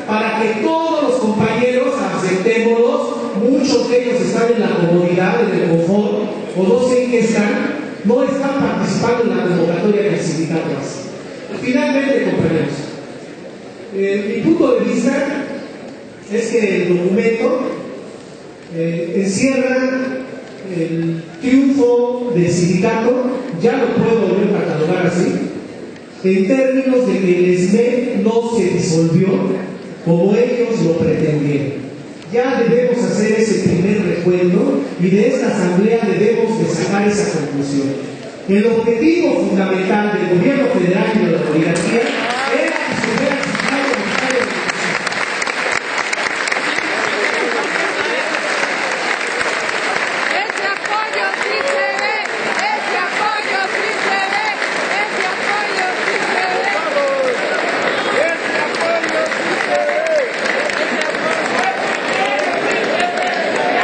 para que todos los compañeros, aceptémoslos, muchos de ellos están en la comodidad, en el confort, o no sé en qué están, no están participando en la convocatoria que el sindicato hace. Finalmente, compañeros, mi punto de vista es que el documento encierra el triunfo del sindicato, ya lo puedo volver a catalogar así, en términos de que el SME no se disolvió como ellos lo pretendieron. Ya debemos hacer ese primer recuento y de esta asamblea debemos de sacar esa conclusión. El objetivo fundamental del gobierno federal y de la oligarquía era que se hubiera quitado el Estado de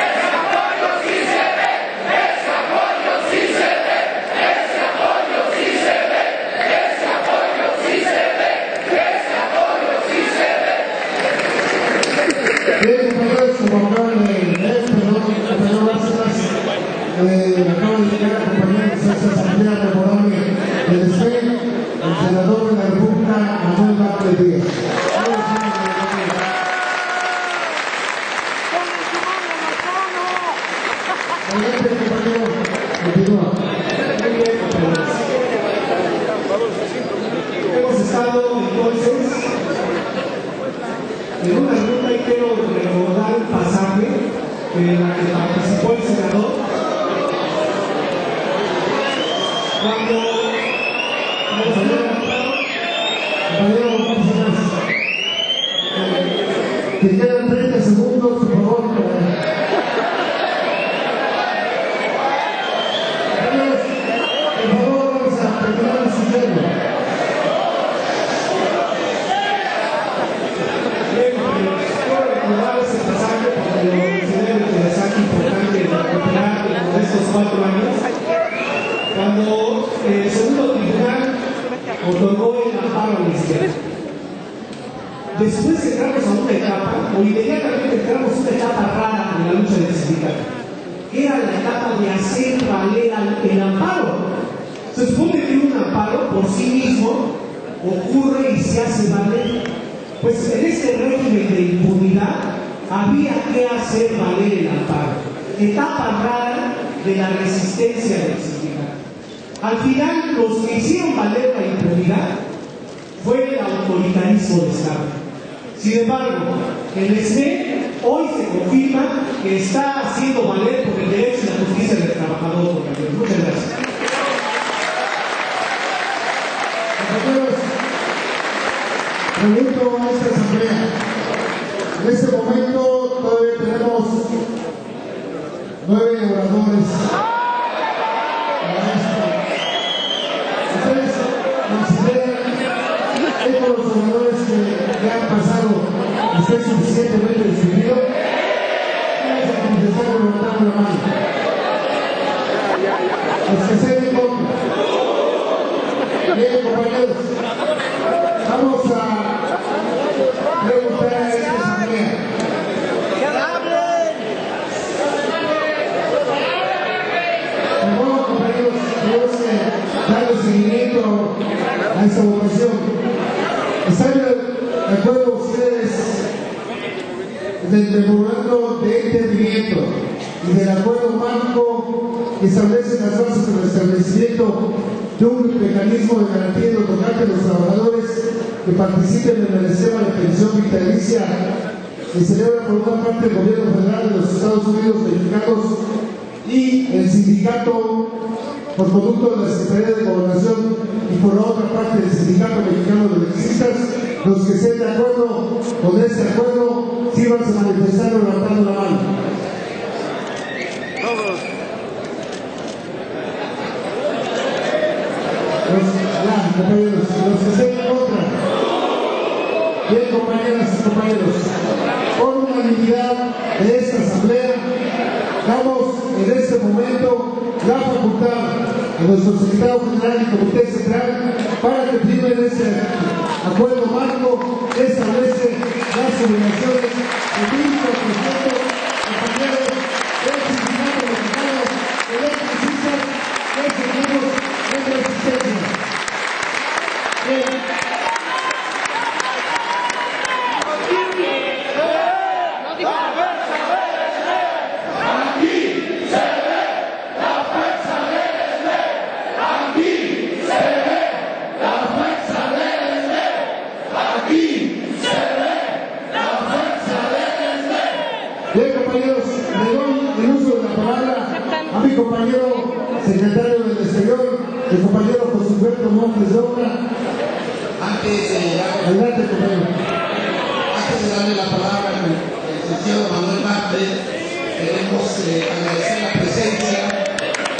ese apoyo sí se ve, ese apoyo sí se ve, ese apoyo sí se ve. Ese apoyo sí se ve. Bien, compañeros, como acaban de leer, perdón, gracias. Acaban de llegar, compañeros, a esta asamblea memorable del SPE, el senador de la República, Manuel Bartlett Díaz. Adelante, compañero, continúa. Hemos estado entonces en una ruta y quiero recordar un pasaje en la que participó el senador cuando Compañero, te quedan 30 segundos, por favor. Por favor, vamos a terminar el sucedido. quiero recordar ese pasaje porque lo considero interesante, importante recuperar en estos 4 años, cuando el segundo tribunal otorgó el amparo inicial. Después entramos a una etapa, o inmediatamente entramos a una etapa rara en la lucha del sindicato, que era la etapa de hacer valer el amparo. Se supone que un amparo por sí mismo ocurre y se hace valer. Pues en este régimen de impunidad había que hacer valer el amparo. Etapa rara de la resistencia del sindicato. Al final, los que hicieron valer la impunidad fue el autoritarismo de Estado. Sin embargo, el SME hoy se confirma que está haciendo valer por el derecho y la justicia del trabajador. Muchas gracias. Compañeros, pregunto a esta asamblea. En este momento todavía tenemos 9 oradores. ¿Ustedes consideran que con los oradores que han pasado esté suficientemente definido? Vamos a comenzar levantando la mano. Los que se den contra. Bien, compañeros, vamos a preguntar a esta asamblea. Bueno, compañeros, tenemos que darle seguimiento a esta votación. ¿Están de acuerdo ustedes del memorando de entendimiento y del acuerdo marco que establece las bases del establecimiento de un mecanismo de garantía y otorgante a los trabajadores que participen en el esquema de pensión vitalicia que celebra por una parte el gobierno federal de los Estados Unidos mexicanos y el sindicato por conducto de la Secretaría de Gobernación y por la otra parte el Sindicato Mexicano de Electricistas. Los que estén de acuerdo con este acuerdo, síganse manifestando levantando la mano. Todos. Compañeros, los que estén en contra. Bien, compañeras y compañeros, por unanimidad de esta asamblea, damos en este momento la facultad a nuestro secretario general y comité central para que firmen este acuerdo marco que establece las obligaciones del 5%, compañeros del Sindicato Mexicano de Electricistas que seguimos en resistencia. Bien, compañeros, le doy el uso de la palabra a mi compañero secretario del Exterior, el compañero José Humberto Montes de Oca. Adelante, compañero. Antes de darle la palabra al licenciado Manuel Márquez, queremos agradecer la presencia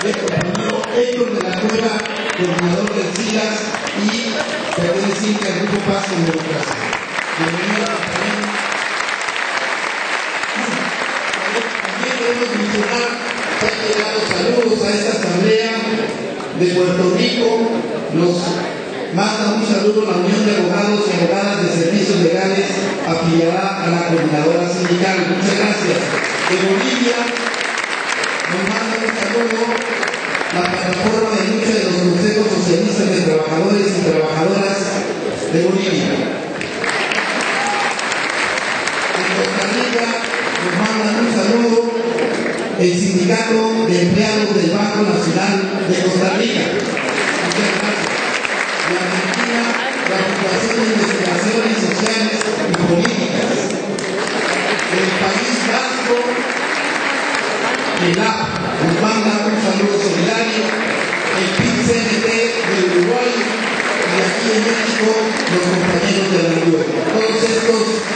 del compañero Héctor de la Cueva, coordinador del SILAS y perteneciente al Grupo Paz y Democracia. Bienvenido, compañero. También queremos mencionar que han llegado saludos a esta asamblea de Puerto Rico. Nos manda un saludo a la Unión de Abogados y Abogadas de Servicios Legales afiliada a la coordinadora sindical. Muchas gracias. De Bolivia nos manda un saludo la plataforma de lucha de los consejos socialistas de trabajadores y trabajadoras de Bolivia. En Costa Rica nos mandan un saludo el Sindicato de Empleados del Banco Nacional de Costa Rica. Muchas gracias. En Argentina, la Fundación de Investigaciones Sociales y Políticas. El País Vasco, el AP, nos manda un saludo solidario. El PIN-CNT de Uruguay y aquí en México los compañeros de la UE. Todos estos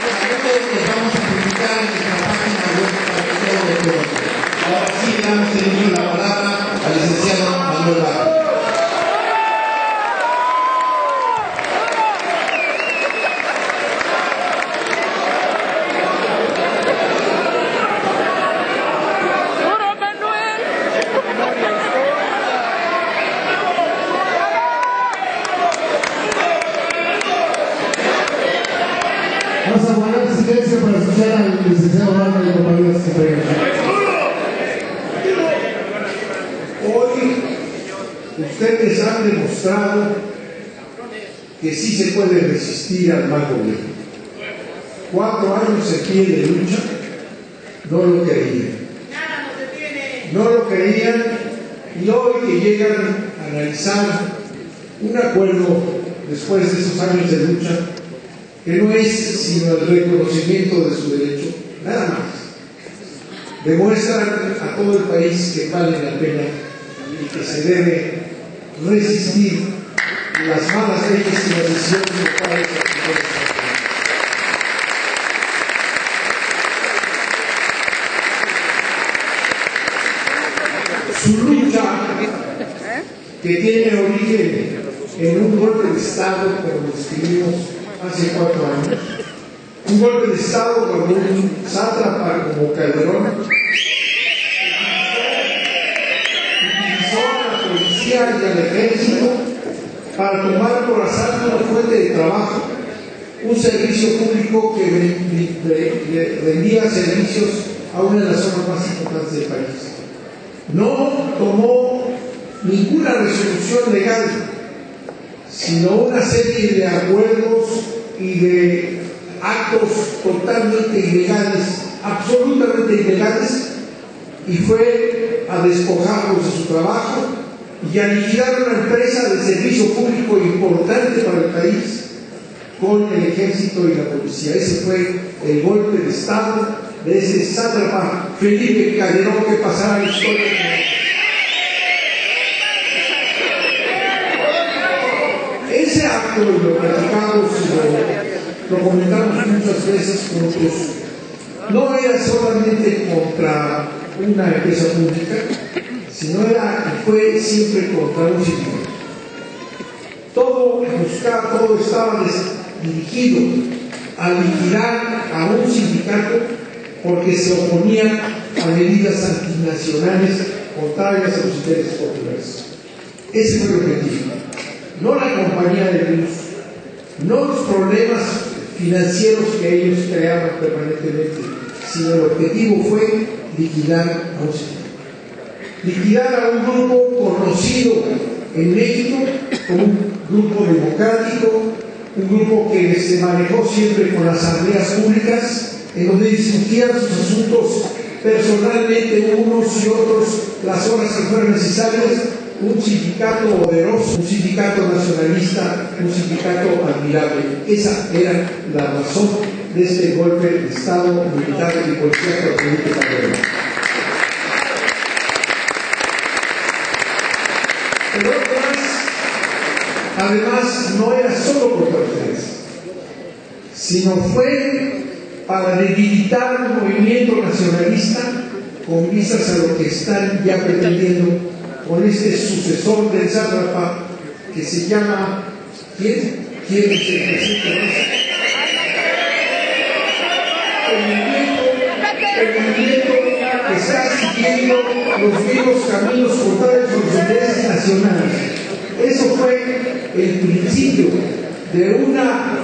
saludos los vamos a publicar en nuestra página web para que todos lo conozcan. Ahora sí le damos el uso de la palabra al licenciado Manuel Márquez. Vamos a guardar silencio para escuchar al licenciado Márquez y compañeros que traigan. Hoy ustedes han demostrado que sí se puede resistir al mal gobierno. 4 años en pie de lucha, no lo creían. No lo creían y hoy que llegan a analizar un acuerdo después de esos años de lucha, que no es sino el reconocimiento de su derecho, nada más. Demuestran a todo el país que vale la pena y que se debe resistir las malas leyes y las decisiones locales. Su lucha, que tiene origen en un golpe de Estado, como lo describimos hace 4 años, un golpe de Estado cuando un sátrapa como Calderón utilizó a la policía y al ejército para tomar por asalto una fuente de trabajo, un servicio público que rendía servicios a una de las zonas más importantes del país. No tomó ninguna resolución legal, sino una serie de acuerdos y de actos totalmente ilegales absolutamente ilegales y fue a despojarlos de su trabajo y a liquidar una empresa de servicio público importante para el país con el ejército y la policía. Ese fue el golpe de Estado de ese sátrapa Felipe Calderón, que pasará a la historia. Ese acto, y lo platicamos y lo comentamos muchas veces con otros, no era solamente contra una empresa pública, sino fue siempre contra un sindicato. Todo estaba dirigido a liquidar a un sindicato porque se oponía a medidas antinacionales contrarias a los intereses populares. Ese fue el objetivo. No la compañía de luz, no los problemas financieros que ellos creaban permanentemente, sino el objetivo fue liquidar a un sindicato. Liquidar a un grupo conocido en México como un grupo democrático, un grupo que se manejó siempre con asambleas públicas, en donde discutían sus asuntos personalmente unos y otros las horas que fueran necesarias. Un sindicato poderoso, un sindicato nacionalista, un sindicato admirable. Esa era la razón de este golpe de Estado militar y policía por Felipe Calderón. Pero además no era solo contra ustedes, sino fue para debilitar el movimiento nacionalista con vistas a lo que están ya pretendiendo con este sucesor del sátrapa que se llama, ¿quién es el presidente? El movimiento que está siguiendo los mismos caminos contrarios a los intereses nacionales. Eso fue el principio de una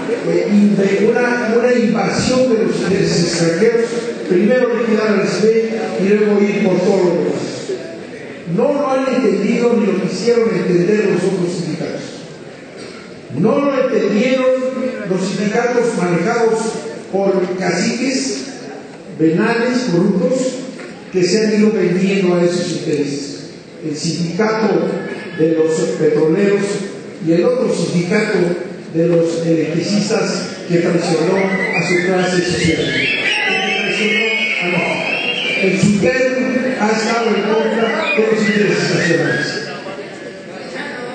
invasión de los intereses extranjeros, primero liquidar al SB y luego ir por todos los demás. No lo han entendido ni lo quisieron entender los otros sindicatos. No lo entendieron los sindicatos manejados por caciques venales, corruptos, que se han ido vendiendo a esos intereses. El sindicato de los petroleros y el otro sindicato de los electricistas que traicionó a su clase social. El SUTER ha estado en contra de los intereses nacionales.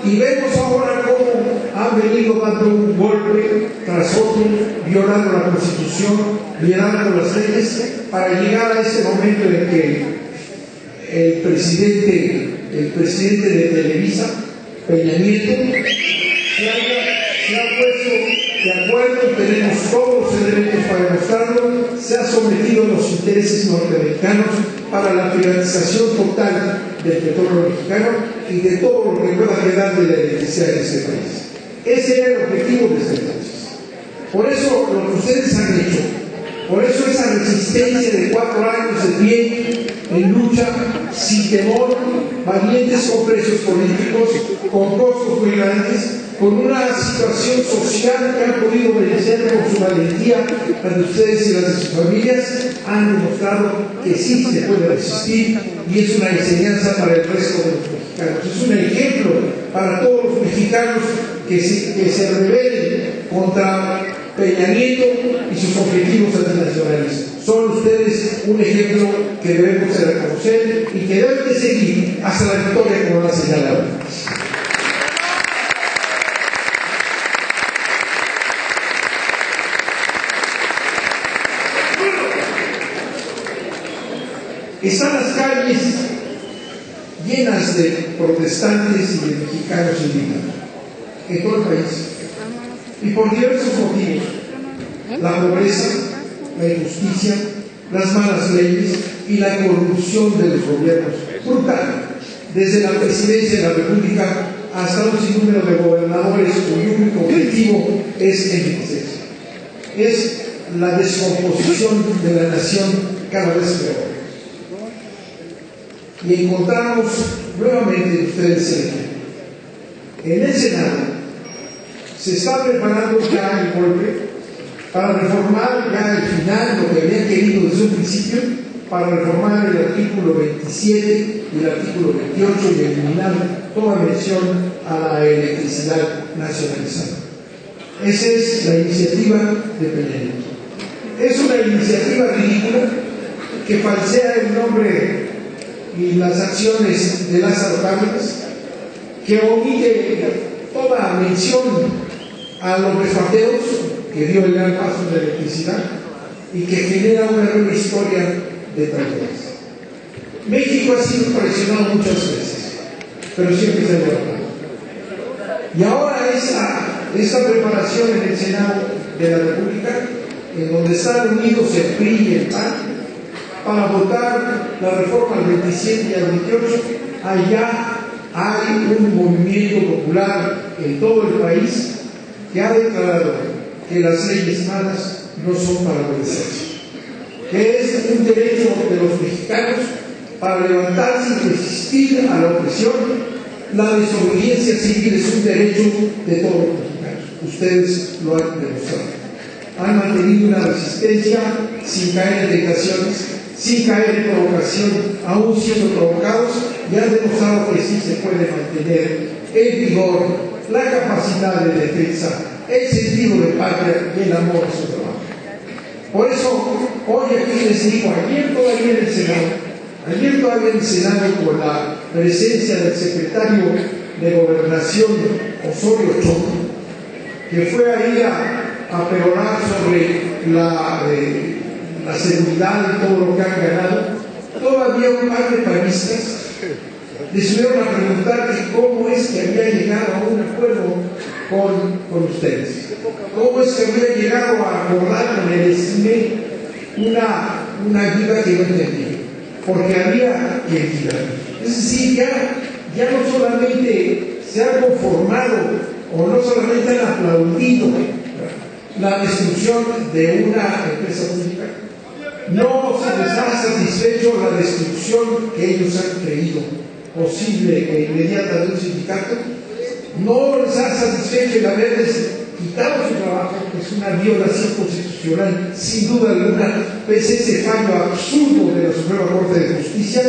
Y vemos ahora cómo han venido dando un golpe tras otro, violando la Constitución, violando las leyes, para llegar a este momento en que el presidente de Televisa, Peña Nieto, se ha puesto de acuerdo y tenemos todos los elementos para demostrarlo, se ha sometido a los intereses norteamericanos para la privatización total del petróleo mexicano y de todo lo que pueda quedar de la electricidad en este país. Ese era el objetivo de este entonces. Por eso lo que ustedes han hecho, por eso esa resistencia de 4 años de pie en lucha, sin temor, valientes con precios políticos, con costos muy grandes, con una situación social que han podido vencer por su valentía, las de ustedes y las de sus familias, han demostrado que sí se puede resistir y es una enseñanza para el resto de los mexicanos. Es un ejemplo para todos los mexicanos que se rebelen contra Peña Nieto y sus objetivos antinacionales. Son ustedes un ejemplo que debemos de reconocer y que deben de seguir hasta la victoria, como lo ha señalado. Están las calles llenas de protestantes y de mexicanos indignados en todo el país, y por diversos motivos: la pobreza, la injusticia, las malas leyes y la corrupción de los gobiernos, brutal, desde la presidencia de la República hasta un sinnúmero de gobernadores cuyo único objetivo es enriquecerse. Es la descomposición de la nación cada vez peor. Y encontramos nuevamente ustedes en el Senado. Se está preparando ya el golpe para reformar ya al final lo que habían querido desde un principio, para reformar el artículo 27 y el artículo 28 y eliminar toda mención a la electricidad nacionalizada. Esa es la iniciativa de Peña Nieto. Es una iniciativa ridícula que falsea el nombre y las acciones de Lázaro Cárdenas, que omite toda mención a los reparteos que dio el gran paso de la electricidad y que genera una nueva historia de tragedias. México ha sido traicionado muchas veces, pero siempre se ha levantado. Y ahora esta preparación en el Senado de la República, en donde están unidos el PRI y el PAN, para votar la reforma al 27 y al 28, allá hay un movimiento popular en todo el país que ha declarado que las leyes malas no son para obedecerse, que es un derecho de los mexicanos para levantarse y resistir a la opresión. La desobediencia civil es un derecho de todos los mexicanos. Ustedes lo han demostrado. Han mantenido una resistencia sin caer en tentaciones, sin caer en provocación, aún siendo provocados, y han demostrado que sí se puede mantener el vigor, la capacidad de defensa, el sentido de patria y el amor a su trabajo. Por eso, hoy aquí les digo, ayer todavía en el Senado, con la presencia del secretario de Gobernación, Osorio Chong, que fue ahí a perorar sobre la seguridad y todo lo que han ganado, todavía un par de panistas les subieron a preguntar que cómo es que había llegado a un acuerdo con ustedes, cómo es que había llegado a acordar con el SME una ayuda que no entendía, porque había que equilibrar. Es decir, ya no solamente se ha conformado o no solamente han aplaudido la destrucción de una empresa pública, no se les ha satisfecho la destrucción que ellos han creído posible e inmediata de un sindicato, no les ha satisfecho el haberles quitado su trabajo, que es una violación constitucional sin duda alguna, pese a ese fallo absurdo de la Suprema Corte de Justicia.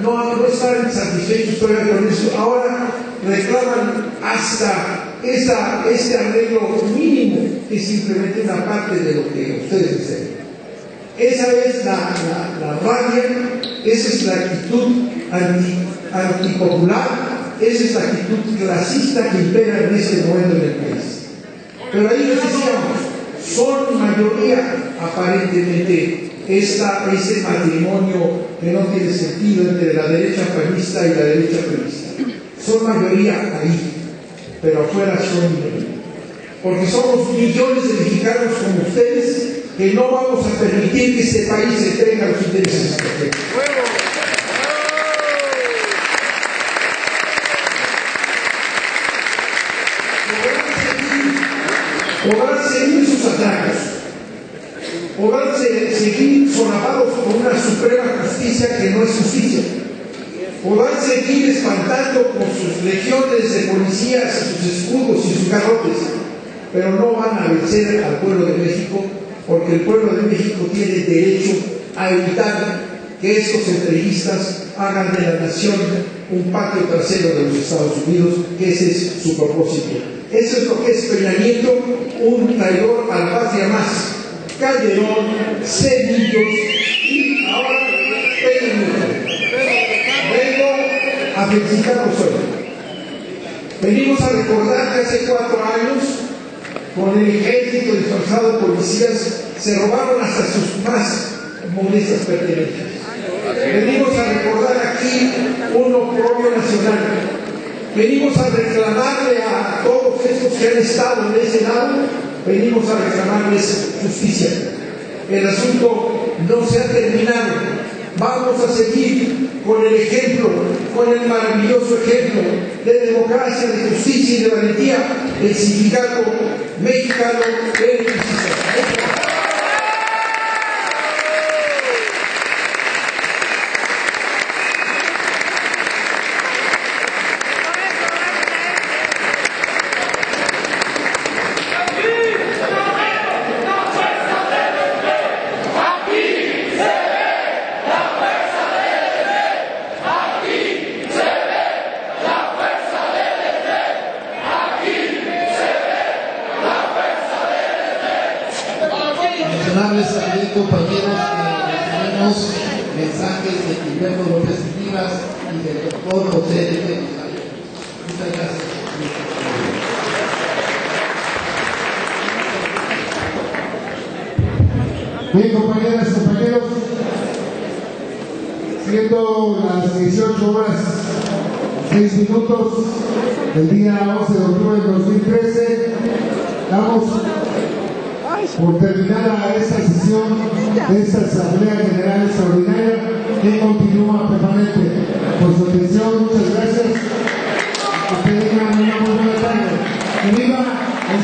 No están satisfechos todavía con eso. Ahora reclaman hasta este arreglo mínimo, que es simplemente una parte de lo que ustedes desean. Esa es la rabia, esa es la actitud antipopular, esa es la actitud clasista que impera en este momento en el país. Pero ahí les decíamos, son mayoría aparentemente este matrimonio que no tiene sentido entre la derecha panista y la derecha priista. Son mayoría ahí, pero afuera son minoría. Porque somos millones de mexicanos como ustedes que no vamos a permitir que este país se entregue a los intereses extranjeros. Podrán seguir sus atracos, podrán seguir solapados por una suprema justicia que no es justicia, podrán seguir espantando con sus legiones de policías, sus escudos y sus garrotes, pero no van a vencer al pueblo de México, porque el pueblo de México tiene derecho a evitar que estos entreguistas hagan de la nación un patio trasero de los Estados Unidos, que ese es su propósito. Eso es lo que es Peña Nieto, un traidor a la patria más. Calderón, Cedillos y ahora Peña Nieto. Vengo a felicitarlos hoy. Venimos a recordar que hace 4 años, con el ejército disfrazado de policías, se robaron hasta sus más modestas pertenencias. Venimos a recordar aquí un oprobio nacional. Venimos a reclamarle a todos estos que han estado en ese lado, venimos a reclamarles justicia. El asunto no se ha terminado. Vamos a seguir con el ejemplo, con el maravilloso ejemplo de democracia, de justicia y de valentía del Sindicato Mexicano de Electricidad. Mencionarles también, compañeros, que tenemos mensajes de Gilberto López Rivas y del doctor José de González. Muchas gracias. Bien, compañeras y compañeros, siendo las 18 horas 6 minutos del día 11 de octubre del 2013, damos por terminada esta sesión de esta Asamblea General Extraordinaria que continúa permanente. Por su atención, muchas gracias. Que tengan una muy buena tarde. ¡Que viva el